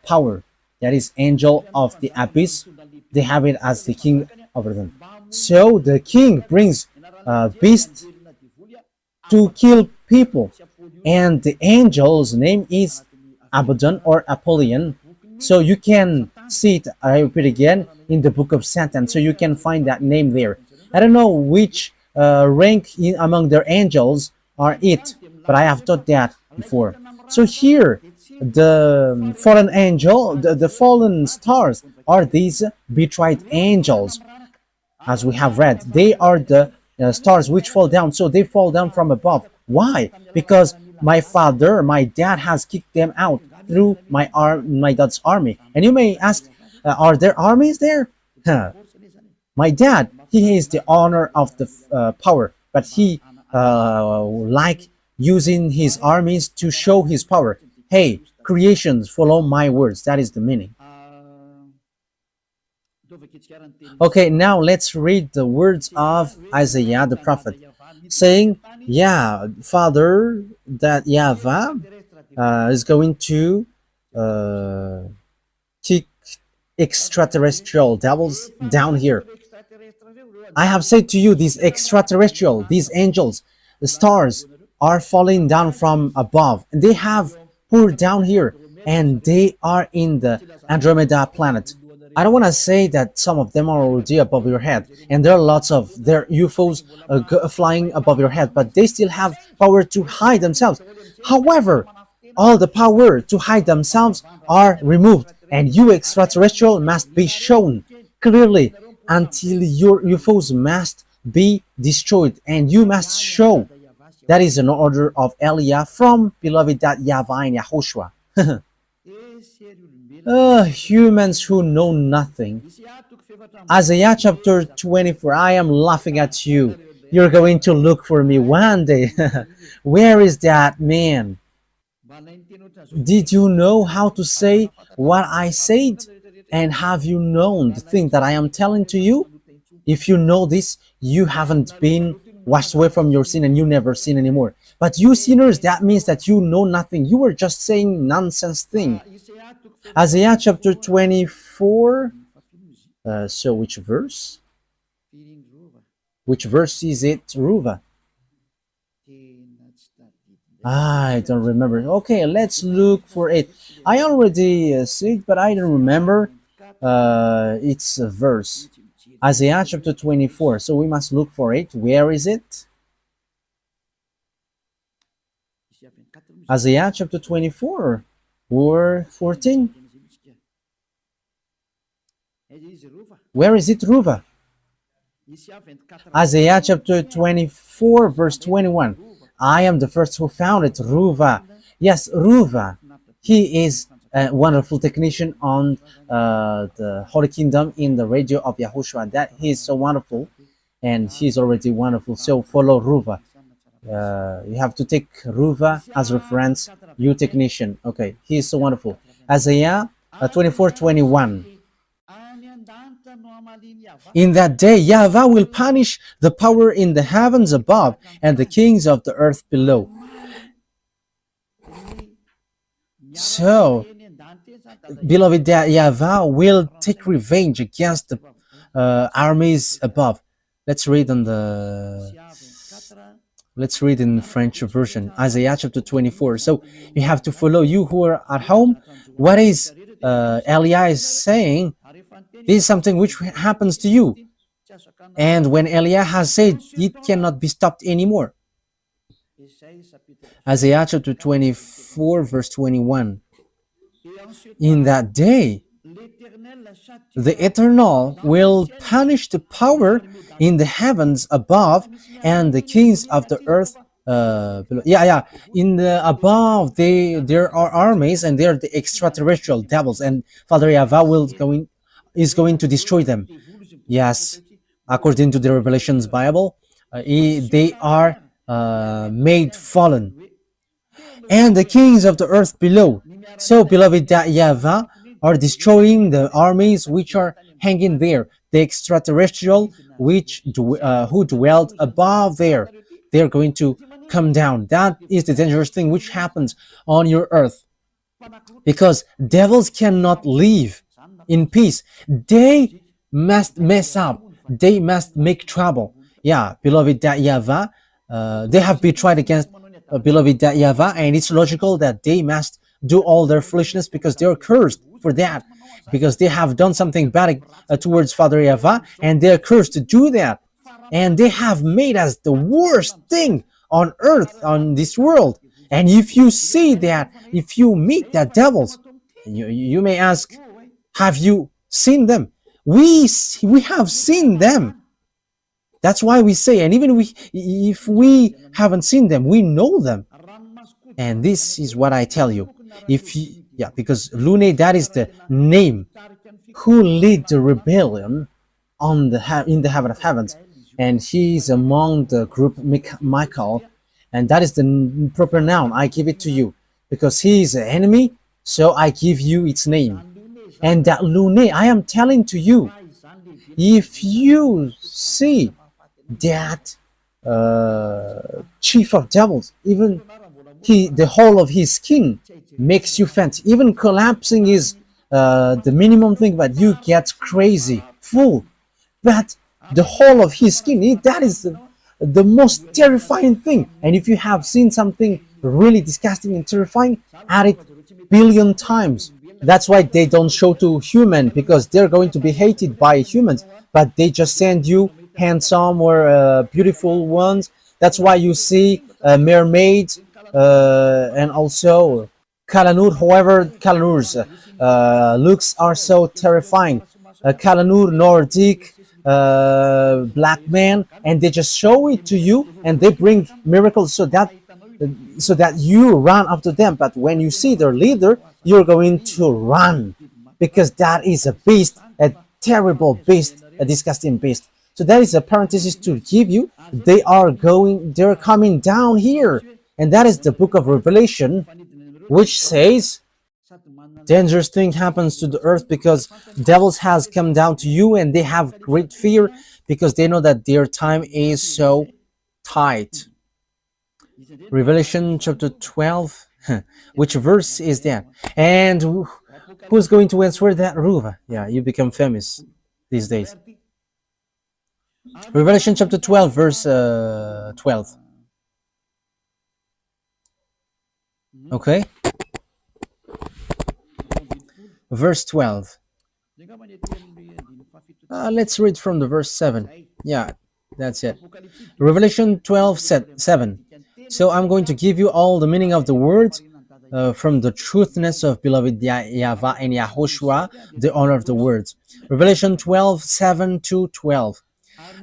Speaker 1: power. That is angel of the abyss. They have it as the king over them. So the king brings beasts to kill people, and the angel's name is Abaddon or Apollyon. So you can see it, I repeat again, in the book of Satan. So you can find that name there. I don't know which rank among their angels are it, but I have taught that before. So here, the fallen angel, the fallen stars are these betrayed angels, as we have read. They are the stars which fall down, so they fall down from above. Why? Because my dad has kicked them out through my dad's army. And you may ask, are there armies there? My dad, he is the owner of the power, but he like using his armies to show his power. Hey, creations, follow my words. That is the meaning. Okay, now let's read the words of Isaiah the prophet, saying, yeah, Father, that YAHVAH is going to kick extraterrestrial devils down here. I have said to you, these extraterrestrial, these angels, the stars, are falling down from above. They have poured down here, and they are in the Andromeda planet. I don't want to say that some of them are already above your head, and there are lots of their UFOs flying above your head, but they still have power to hide themselves. However, all the power to hide themselves are removed, and you extraterrestrial must be shown clearly until your UFOs must be destroyed, and you must show. That is an order of Elia from beloved YAHVAH and YAHOSHUAH. Humans who know nothing. Isaiah chapter 24, I am laughing at you. You're going to look for me one day. Where is that man? Did you know how to say what I said? And have you known the thing that I am telling to you? If you know this, you haven't been washed away from your sin and you never sin anymore. But you sinners, that means that you know nothing. You were just saying nonsense thing. Isaiah chapter 24. So which verse? Which verse is it, Ruva? I don't remember. Okay, let's look for it. I already see it, but I don't remember its verse. Isaiah chapter 24. So we must look for it. Where is it? Isaiah chapter 24 or 14. Where is it, Ruva? Isaiah chapter 24 verse 21. I am the first who found it, Ruva. Yes, Ruva. He is a wonderful technician on the Holy Kingdom in the radio of YAHOSHUAH. That he is so wonderful, and he is already wonderful. So follow Ruva. You have to take Ruva as reference, you technician. Okay, he is so wonderful. Isaiah 24:21. In that day, YAHVAH will punish the power in the heavens above and the kings of the earth below. So, beloved, that YAHVAH will take revenge against the armies above. Let's read in French version, Isaiah chapter 24. So you have to follow, you who are at home, what is Eliah is saying. This is something which happens to you. And when Eliah has said, it cannot be stopped anymore. Isaiah chapter 24 verse 21. In that day, the Eternal will punish the power in the heavens above and the kings of the earth below. In the above, there are armies, and they are the extraterrestrial devils, and Father YAHVAH is going to destroy them. Yes, according to the Revelations Bible, they are made fallen, and the kings of the earth below. So, beloved, that YAHVAH are destroying the armies which are hanging there, the extraterrestrial who dwelt above there. They're going to come down. That is the dangerous thing which happens on your earth, because devils cannot live in peace. They must mess up. They must make trouble. Yeah, beloved, that YAHVAH, they have betrayed against beloved that YAHVAH, and it's logical that they must do all their foolishness, because they are cursed for that, because they have done something bad towards Father YAHVAH, and they are cursed to do that, and they have made us the worst thing on earth, on this world. And if you see that, if you meet that devils, you may ask, have you seen them? We have seen them. That's why we say, and even if we haven't seen them, we know them. And this is what I tell you. Because Lune, that is the name who lead the rebellion in the heaven of heavens, and he is among the group Michael, and that is the proper noun. I give it to you because he is an enemy, so I give you its name. And that Lune, I am telling to you, if you see that chief of devils, even the whole of his skin makes you faint. Even collapsing is the minimum thing, but you get crazy, full. But the whole of his skin, that is the most terrifying thing. And if you have seen something really disgusting and terrifying, add it billion times. That's why they don't show to human, because they're going to be hated by humans, but they just send you handsome or beautiful ones. That's why you see mermaids and also Kalanur. However, Kalanur's looks are so terrifying. Kalanur, Nordic, black man, and they just show it to you, and they bring miracles so that you run after them. But when you see their leader, you're going to run, because that is a beast, a terrible beast, a disgusting beast. So that is a parenthesis to give you. They're coming down here, and that is the book of Revelation, which says dangerous thing happens to the earth because devils has come down to you, and they have great fear because they know that their time is so tight. Revelation chapter 12. Which verse is that? And who's going to answer that, Ruva? Yeah, you become famous these days. Revelation chapter 12, verse 12. Okay? Verse 12. Let's read from the verse 7. Yeah, that's it. Revelation 12 7. So I'm going to give you all the meaning of the words from the truthness of beloved YAHVAH and YAHOSHUAH, the honor of the words. Revelation 12 7 to 12.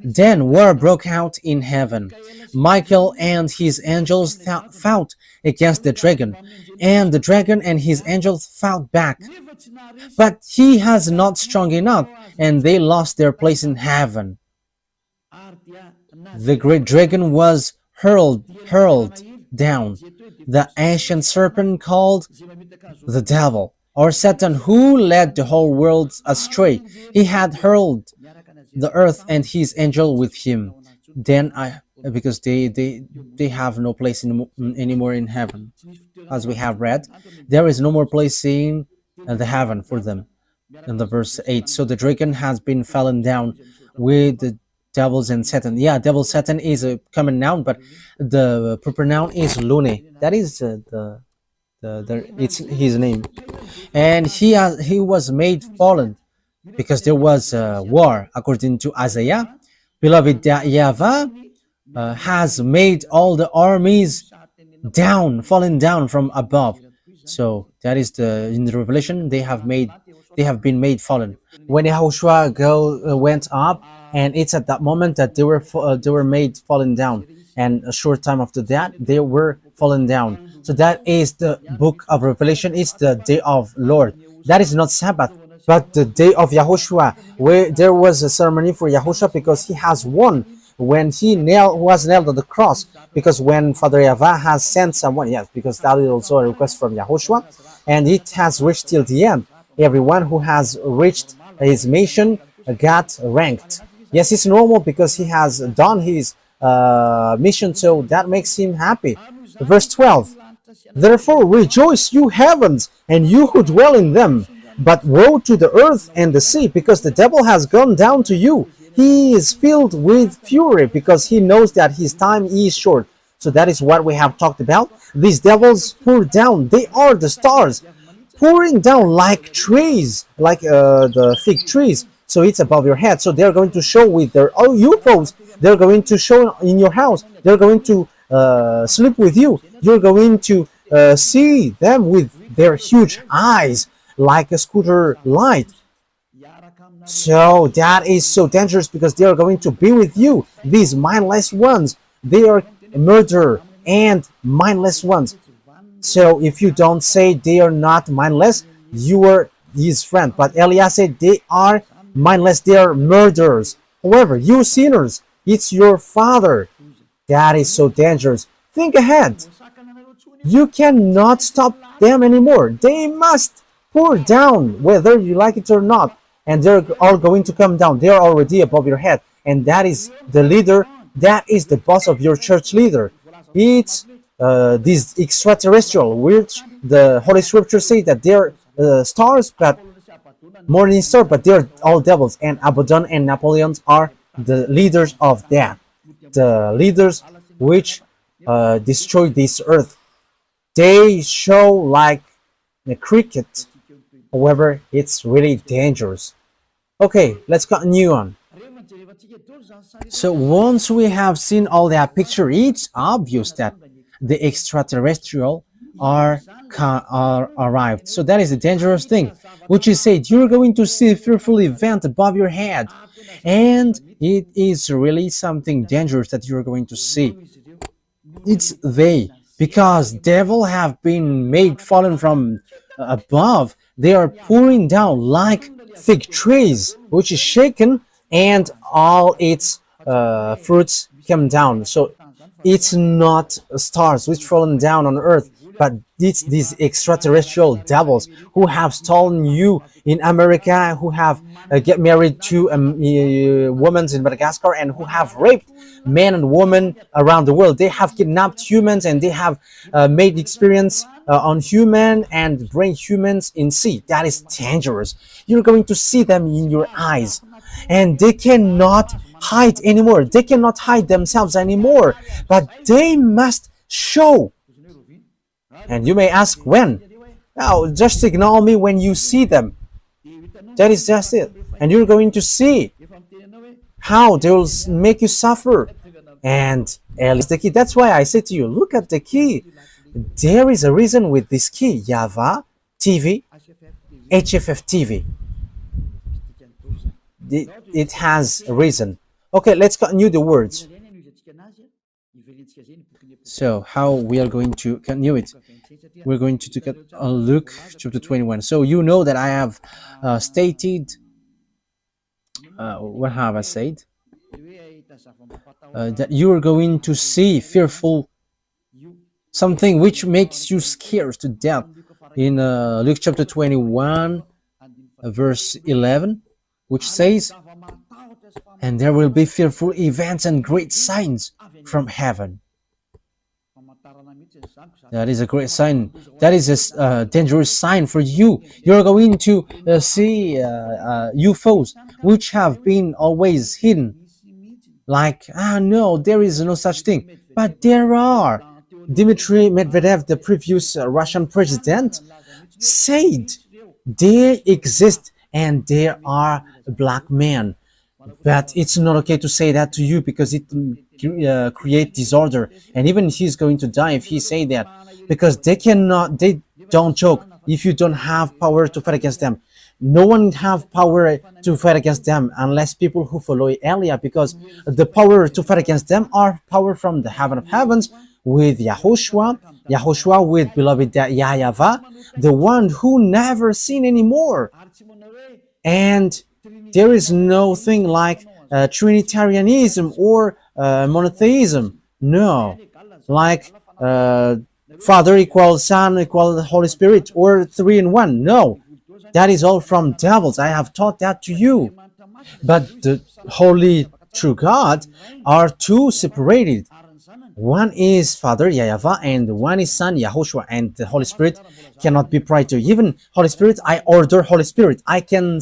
Speaker 1: Then war broke out in heaven. Michael and his angels fought against the dragon, and the dragon and his angels fought back. But he has not strong enough, and they lost their place in heaven. The great dragon was hurled down, the ancient serpent called the devil, or Satan, who led the whole world astray. He had hurled the earth and his angel with him. Then because they have no place anymore in heaven, as we have read, there is no more place in the heaven for them. In the verse 8, so the dragon has been fallen down with the devils and Satan. Yeah, devil Satan is a common noun, but the proper noun is Lune. That is it's his name, and he was made fallen because there was a war. According to Isaiah, beloved YAHVAH has made all the armies fallen down from above. So that is in the Revelation they have been made fallen. When YAHOSHUAH went up, and it's at that moment that they were made fallen down, and a short time after that they were fallen down. So that is the book of Revelation. It's the day of Lord. That is not Sabbath, but the day of YAHOSHUAH, where there was a ceremony for YAHOSHUAH because he has won when he was nailed on the cross. Because when Father YAHVAH has sent someone, yes, because that is also a request from YAHOSHUAH, and it has reached till the end. Everyone who has reached his mission got ranked. Yes, it's normal because he has done his mission, so that makes him happy. Verse 12. Therefore rejoice, you heavens, and you who dwell in them. But woe to the earth and the sea, because the devil has gone down to you. He is filled with fury, because he knows that his time is short. So that is what we have talked about. These devils pour down. They are the stars, pouring down like trees, like the fig trees. So it's above your head. So they're going to show with their UFOs. They're going to show in your house. They're going to sleep with you. You're going to see them with their huge eyes, like a scooter light. So that is so dangerous because they are going to be with you. These mindless ones, they are murder and mindless ones. So if you don't say they are not mindless, you are his friend. But Elias said they are mindless, they are murderers. However, you sinners, it's your father. That is so dangerous. Think ahead. You cannot stop them anymore. They must pour down, whether you like it or not. And they're all going to come down. They're already above your head. And that is the leader. That is the boss of your church leader. It's this extraterrestrial, which the Holy Scripture say that they're stars, but morning star, but they're all devils. And Abaddon and Napoleon are the leaders of that. The leaders which destroy this earth. They show like a cricket. However, it's really dangerous. Okay, let's continue on. So once we have seen all that picture, it's obvious that the extraterrestrial are arrived. So that is a dangerous thing, which is said you're going to see a fearful event above your head, and it is really something dangerous that you're going to see. It's they, because devil have been made fallen from above. They are pouring down like fig trees, which is shaken, and all its fruits come down. So it's not stars which fallen down on earth, but it's these extraterrestrial devils who have stolen you in America, who have get married to women in Madagascar, and who have raped men and women around the world. They have kidnapped humans, and they have made experience on human and bring humans in sea. That is dangerous. You're going to see them in your eyes, and they cannot hide anymore. They cannot hide themselves anymore, but they must show. And you may ask when. Now, just ignore me when you see them. That is just it. And you're going to see how they will make you suffer. And Eli is the key. That's why I say to you, look at the key. There is a reason with this key, YAHVAH TV, HFF TV. It has a reason. Okay, let's continue the words. So how we are going to continue it? We're going to take a look chapter 21. So you know that I have stated, what have I said? That you are going to see fearful something which makes you scared to death in Luke chapter 21 verse 11, which says, and there will be fearful events and great signs from heaven. That is a great sign. That is a dangerous sign for you. You're going to see UFOs which have been always hidden. Like, no, there is no such thing. But there are. Dmitry Medvedev, the previous Russian president, said they exist and there are black men. But it's not okay to say that to you because it creates disorder. And even he's going to die if he say that, because they don't joke if you don't have power to fight against them. No one have power to fight against them unless people who follow Elia, because the power to fight against them are power from the heaven of heavens with YAHOSHUAH with beloved YAHVAH, the one who never seen anymore. And there is no thing like Trinitarianism or monotheism. No, like Father equals Son equals Holy Spirit or 3 in 1. No, that is all from devils. I have taught that to you. But the Holy True God are two separated. One is Father YAHVAH and one is Son YAHOSHUAH, and the Holy Spirit cannot be prior to. Even Holy Spirit, I order Holy Spirit. I can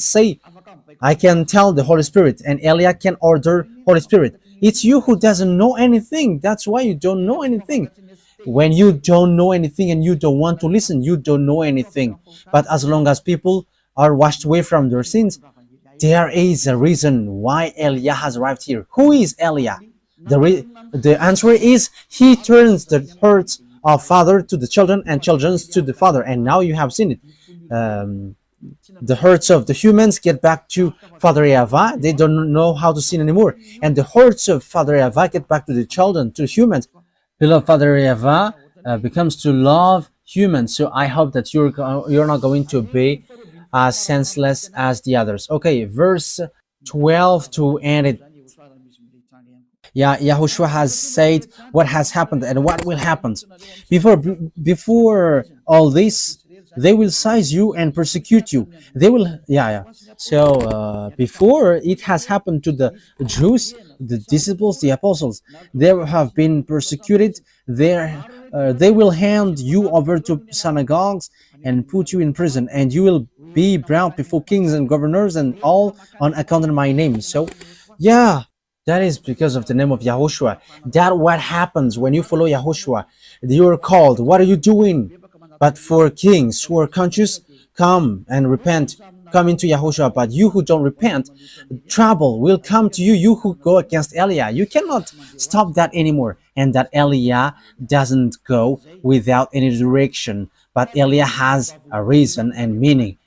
Speaker 1: tell the Holy Spirit, and Elia can order Holy Spirit. It's you who doesn't know anything. That's why you don't know anything. When you don't know anything and you don't want to listen, you don't know anything. But as long as people are washed away from their sins, there is a reason why Elia has arrived here. Who is Elia? The answer is he turns the hearts of father to the children and children to the father. And now you have seen it. The hearts of the humans get back to Father YAHVAH. They don't know how to sin anymore. And the hearts of Father YAHVAH get back to the children, to humans. Beloved Father YAHVAH becomes to love humans. So I hope that you're not going to be as senseless as the others. Okay, verse 12 to end it. YAHOSHUAH has said what has happened and what will happen. Before all this, they will seize you and persecute you. They will, So before it has happened to the Jews, the disciples, the apostles, they have been persecuted. They will hand you over to synagogues and put you in prison, and you will be brought before kings and governors, and all on account of my name. So, that is because of the name of YAHOSHUAH. That what happens when you follow YAHOSHUAH. You are called. What are you doing? But for kings who are conscious, come and repent. Come into YAHOSHUAH. But you who don't repent, trouble will come to you. You who go against Elia. You cannot stop that anymore. And that Elia doesn't go without any direction. But Elia has a reason and meaning.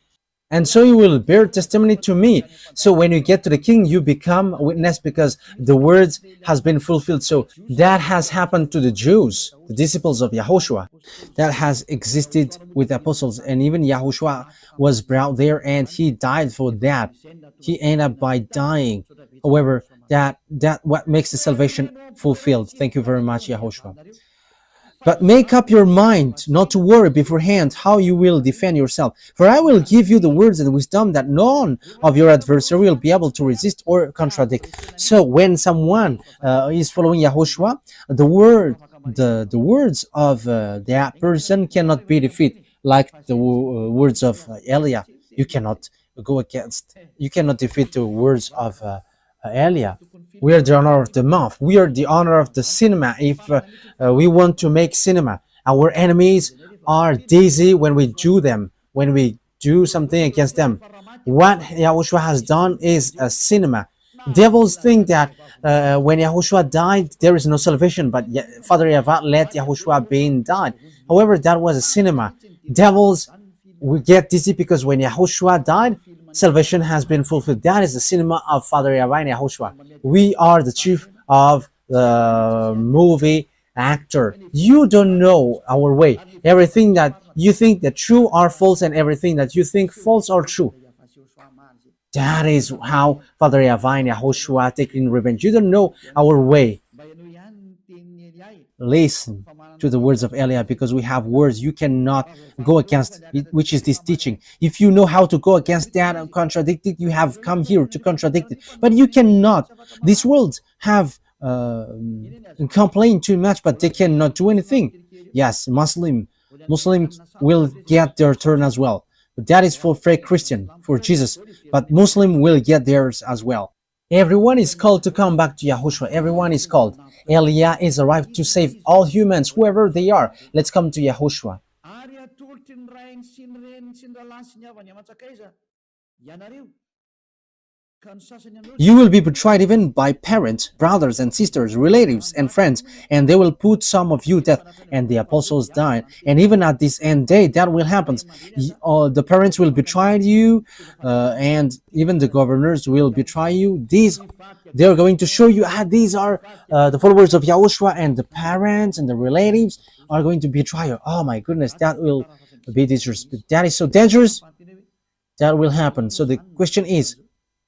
Speaker 1: And so you will bear testimony to me. So when you get to the king, you become a witness because the words has been fulfilled. So that has happened to the Jews, the disciples of YAHOSHUAH. That has existed with the apostles. And even YAHOSHUAH was brought there and he died for that. He ended up by dying. However, that what makes the salvation fulfilled. Thank you very much, YAHOSHUAH. But make up your mind not to worry beforehand how you will defend yourself. For I will give you the words and wisdom that none of your adversary will be able to resist or contradict. So when someone is following YAHOSHUAH, the words of that person cannot be defeated, like the words of Elia. You cannot defeat the words of Elia. We are the honor of the mouth. We are the honor of the cinema. If we want to make cinema, our enemies are dizzy when we do them, when we do something against them. What YAHOSHUAH has done is a cinema. Devils think that when Yahushua died, there is no salvation, but Father Yahweh let Yahushua being died. However, that was a cinema. Devils we get dizzy because when Yahushua died, salvation has been fulfilled. That is the cinema of Father Yahweh and Yahushua. We are the chief of the movie actor. You don't know our way. Everything that you think that true are false, and everything that you think false are true. That is how Father Yahweh and Yahushua taking revenge. You don't know our way. Listen to the words of Elia, because we have words you cannot go against, which is this teaching. If you know how to go against that and contradict it, you have come here to contradict it. But you cannot. These words have complained too much, but they cannot do anything. Yes, Muslims will get their turn as well. But that is for fake Christian, for Jesus. But Muslim will get theirs as well. Everyone is called to come back to Yahushua. Everyone is called. Elia is arrived to save all humans, whoever they are. Let's come to Yahushua. You will be betrayed even by parents, brothers and sisters, relatives and friends, and they will put some of you to death. And the apostles died. And even at this end day, that will happen. The parents will betray you, and even the governors will betray you. They are going to show you, these are the followers of Yahushua, and the parents and the relatives are going to betray you. Oh my goodness, that will be dangerous. That is so dangerous. That will happen. So the question is,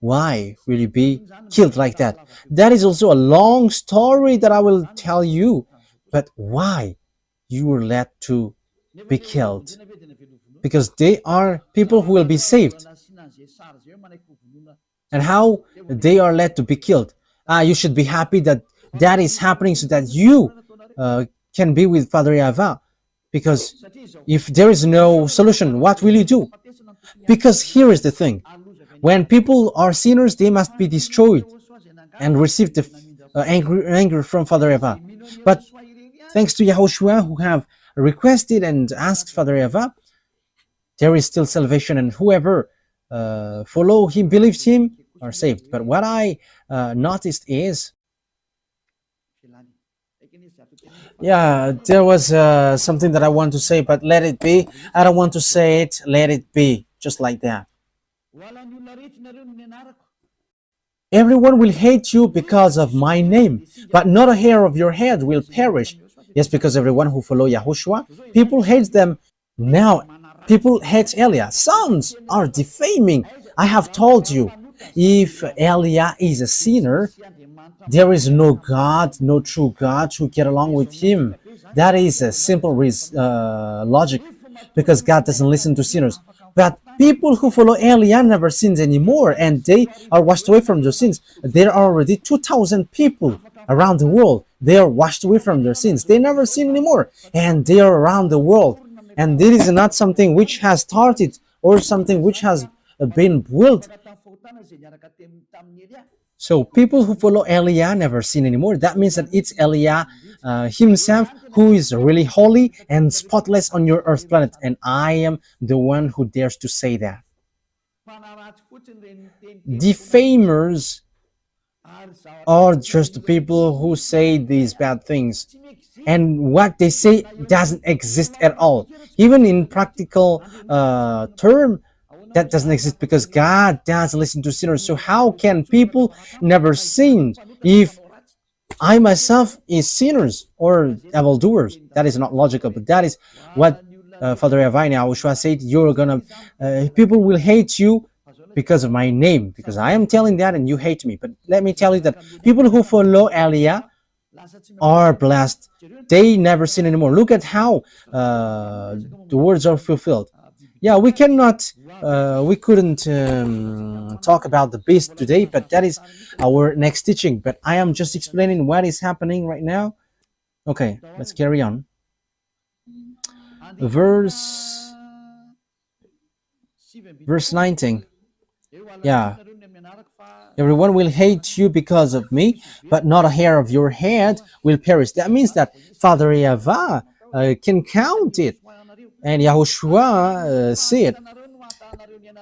Speaker 1: why will you be killed like that? That is also a long story that I will tell you. But why you were led to be killed? Because they are people who will be saved. And how they are led to be killed? You should be happy that that is happening so that you can be with Father Yahweh. Because if there is no solution, what will you do? Because here is the thing. When people are sinners, they must be destroyed and receive the anger from Father Yahweh. But thanks to Yahushua, who have requested and asked Father Yahweh, there is still salvation, and whoever follow him, believes him, are saved. But what I noticed is, there was something that I want to say, but let it be. I don't want to say it. Let it be, just like that. Everyone will hate you because of my name, but not a hair of your head will perish. Yes, because everyone who follow Yahushua, people hate them. Now, people hate Elia. Sons are defaming. I have told you, if Elia is a sinner, there is no God, no true God to get along with him. That is a simple logic, because God doesn't listen to sinners. But people who follow Elia never sins anymore, and they are washed away from their sins. There are already 2,000 people around the world. They are washed away from their sins. They never sin anymore, and they are around the world. And this is not something which has started or something which has been built. So people who follow Elia never sin anymore. That means that it's Elia himself who is really holy and spotless on your earth planet. And I am the one who dares to say that. Defamers are just people who say these bad things. And what they say doesn't exist at all. Even in practical term, that doesn't exist, because God doesn't listen to sinners. So how can people never sin if I myself is sinners or evildoers? That is not logical, but that is what Father Yahweh Yahushua said. You're gonna people will hate you because of my name, because I am telling that and you hate me. But let me tell you that people who follow Elia are blessed. They never sin anymore. Look at how the words are fulfilled. We cannot, we couldn't talk about the beast today, but that is our next teaching. But I am just explaining what is happening right now. Okay, let's carry on. Verse 19. Everyone will hate you because of me, but not a hair of your head will perish. That means that Father Yahweh can count it. And Yahushua said,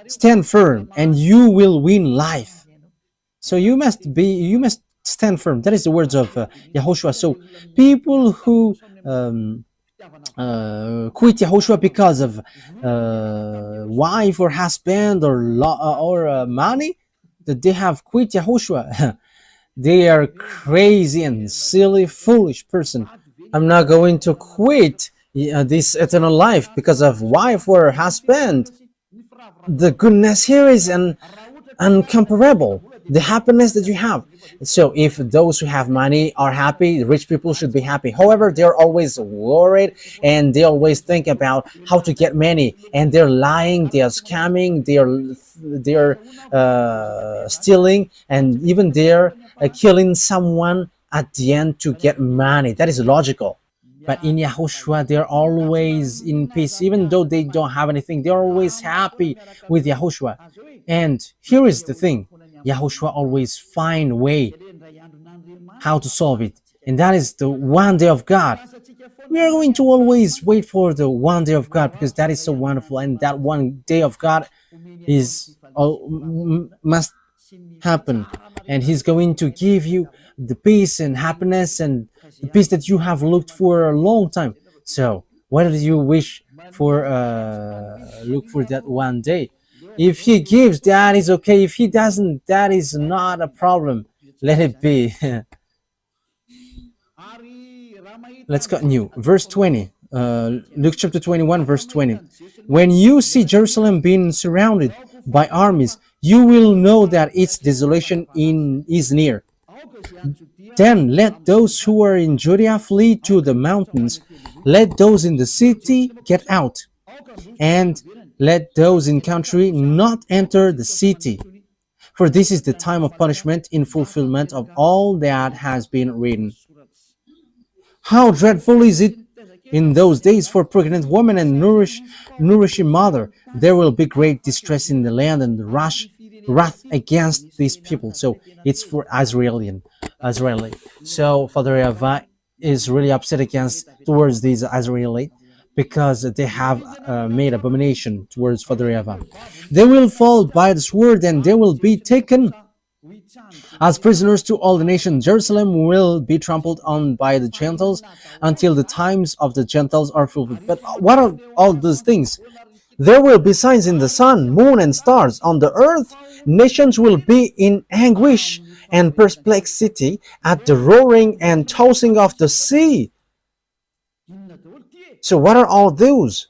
Speaker 1: stand firm and you will win life. So you must stand firm. That is the words of Yahushua. So people who quit Yahushua because of wife or husband or money, that they have quit Yahushua. They are crazy and silly, foolish person. I'm not going to quit this eternal life because of wife or husband. The goodness here is uncomparable. The happiness that you have. So if those who have money are happy, rich people should be happy. However, they're always worried and they always think about how to get money, and they're lying, they're scamming, they're stealing, and even they're killing someone at the end to get money. That is logical. But in Yahushua, they're always in peace. Even though they don't have anything, they're always happy with Yahushua. And here is the thing. Yahushua always find a way how to solve it. And that is the one day of God. We are going to always wait for the one day of God because that is so wonderful. And that one day of God is must happen. And He's going to give you the peace and happiness and the peace that you have looked for a long time. So what do you wish for? Look for that one day. If He gives, that is okay. If He doesn't, that is not a problem. Let it be. Let's continue. Verse 20. Luke chapter 21, verse 20. When you see Jerusalem being surrounded by armies, you will know that its desolation is near. Then let those who are in Judea flee to the mountains. Let those in the city get out. And let those in country not enter the city. For this is the time of punishment in fulfillment of all that has been written. How dreadful is it in those days for pregnant women and nourishing mother. There will be great distress in the land and wrath against these people. So it's for Israeli. So Father YAHVAH is really upset towards these Israeli because they have made abomination towards Father YAHVAH. They will fall by the sword and they will be taken as prisoners to all the nations. Jerusalem will be trampled on by the Gentiles until the times of the Gentiles are fulfilled. But what are all those things? There will be signs in the sun, moon, and stars. On the earth, nations will be in anguish and perplexity at the roaring and tossing of the sea. So what are all those?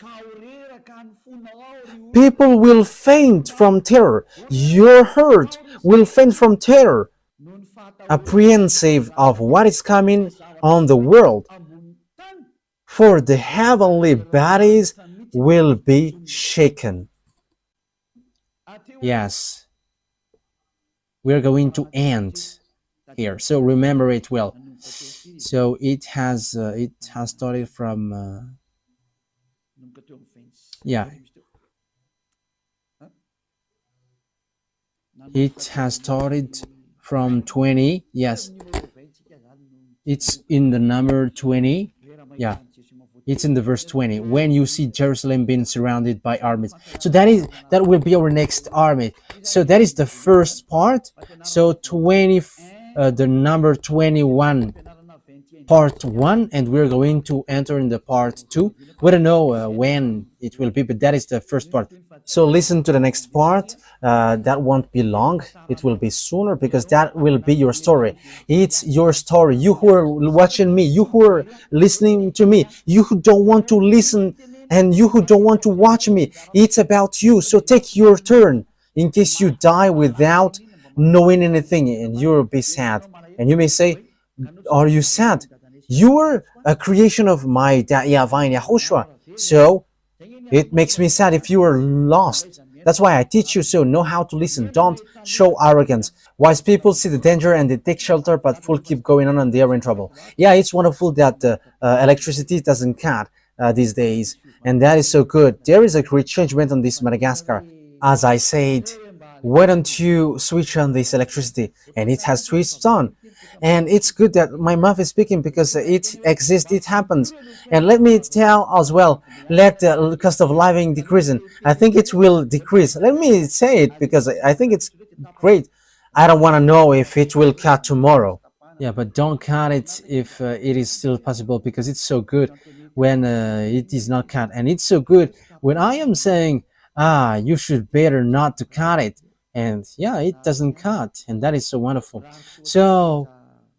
Speaker 1: People will faint from terror. Your heart will faint from terror, apprehensive of what is coming on the world. For the heavenly bodies will be shaken. Yes, we're going to end here. So remember it well. So it has started from it has started from 20. Yes, it's in the number 20. Yeah, it's in the verse 20. When you see Jerusalem being surrounded by armies, so that will be our next army. So that is the first part. So 20, the number 21, part 1, and we're going to enter in the part 2. We don't know when it will be, but that is the first part. So listen to the next part. That won't be long. It will be sooner because that will be your story. It's your story. You who are watching me, you who are listening to me, you who don't want to listen and you who don't want to watch me, it's about you. So take your turn in case you die without knowing anything and you'll be sad. And you may say, are you sad? You are a creation of my YAHVAH in YAHOSHUAH. So it makes me sad if you are lost. That's why I teach you, so know how to listen. Don't show arrogance. Wise people see the danger and they take shelter, but fools keep going on and they are in trouble. Yeah, it's wonderful that electricity doesn't cut these days, and that is so good. There is a great changement on this Madagascar. As I said, why don't you switch on this electricity? And it has switched on. And it's good that my mouth is speaking because it exists, it happens. And let me tell as well, let the cost of living decrease. I think it will decrease. Let me say it because I think it's great. I don't want to know if it will cut tomorrow. Yeah, but don't cut it if it is still possible, because it's so good when it is not cut, and it's so good when I am saying, you should better not to cut it, and yeah, it doesn't cut, and that is so wonderful. So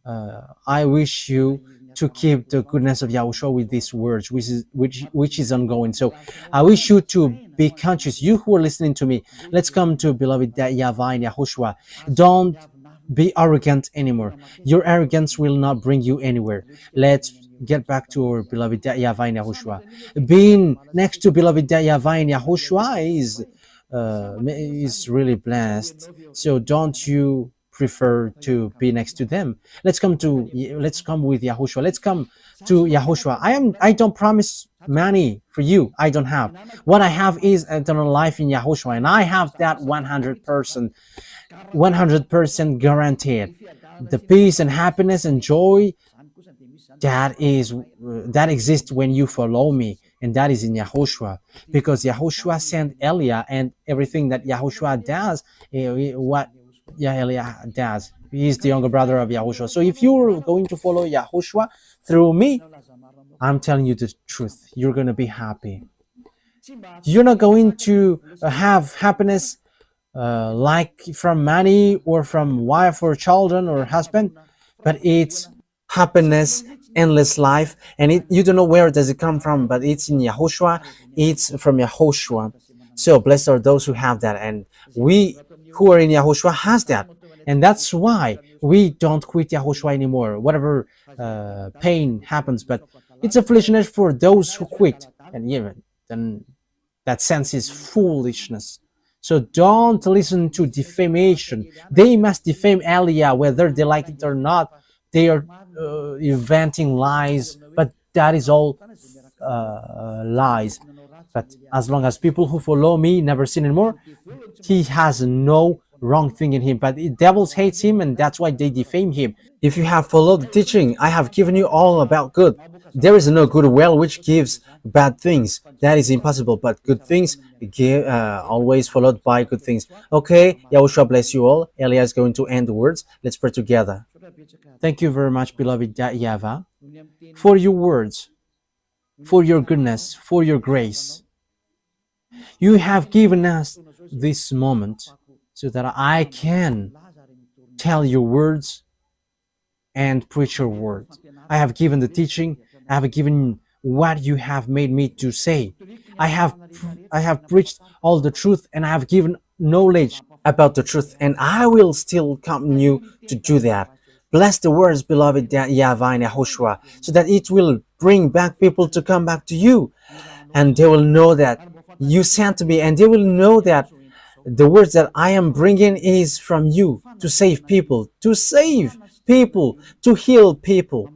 Speaker 1: I wish you to keep the goodness of Yahushua with these words, which is ongoing. So I wish you to be conscious. You who are listening to me, let's come to beloved YAHVAH and YAHOSHUAH. Don't be arrogant anymore. Your arrogance will not bring you anywhere. Let's get back to our beloved YAHVAH and YAHOSHUAH. Being next to beloved YAHVAH and YAHOSHUAH is really blessed. So don't you prefer to be next to them? Let's come with YAHOSHUAH. Let's come to YAHOSHUAH. I don't promise money for you. I don't have. What I have is eternal life in YAHOSHUAH, and I have that 100% guaranteed. The peace and happiness and joy that exists when you follow me, and that is in YAHOSHUAH, because YAHOSHUAH sent Elia, and everything that YAHOSHUAH does, what Elia does, he is the younger brother of YAHOSHUAH. So if you're going to follow YAHOSHUAH through me, I'm telling you the truth, you're going to be happy. You're not going to have happiness like from money or from wife or children or husband, but it's happiness, endless life, and you don't know where does it come from, but it's in YAHOSHUAH. It's from YAHOSHUAH. So blessed are those who have that, and we who are in YAHOSHUAH has that, and that's why we don't quit YAHOSHUAH anymore, whatever pain happens. But it's a foolishness for those who quit, and even then that sense is foolishness. So don't listen to defamation. They must defame Elia whether they like it or not. They are inventing lies, but that is all lies. But as long as people who follow me never sin anymore, he has no wrong thing in him. But the devils hates him, and that's why they defame him. If you have followed the teaching, I have given you all about good. There is no good well which gives bad things. That is impossible. But good things always followed by good things. Okay, Yahushua bless you all. Elia is going to end the words. Let's pray together. Thank you very much, beloved YAHVAH, for your words, for your goodness, for your grace. You have given us this moment so that I can tell your words and preach your words. I have given the teaching. I have given what you have made me to say. I have preached all the truth, and I have given knowledge about the truth, and I will still continue to do that. Bless the words, beloved YAHVAH and YAHOSHUAH, so that it will bring back people to come back to you, and they will know that you sent me, and they will know that the words that I am bringing is from you, to save people, to heal people.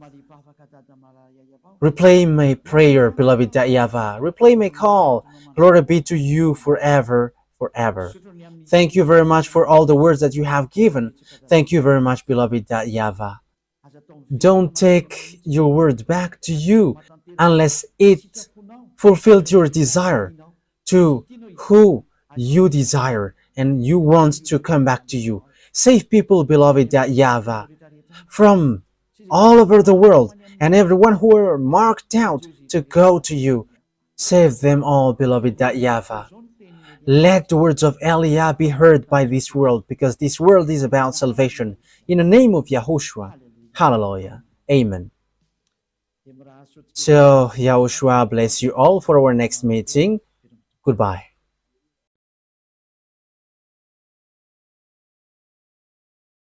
Speaker 1: Replay my prayer, beloved YAHVAH. Replay my call. Glory be to you forever, forever. Thank you very much for all the words that you have given. Thank you very much, beloved YAHVAH. Don't take your word back to you unless it fulfilled your desire to who you desire and you want to come back to you. Save people, beloved YAHVAH, from all over the world, and everyone who are marked out to go to you. Save them all, beloved YAHVAH. Let the words of Elia be heard by this world, because this world is about salvation. In the name of YAHOSHUAH. Hallelujah. Amen. So, YAHOSHUAH bless you all for our next meeting. Goodbye.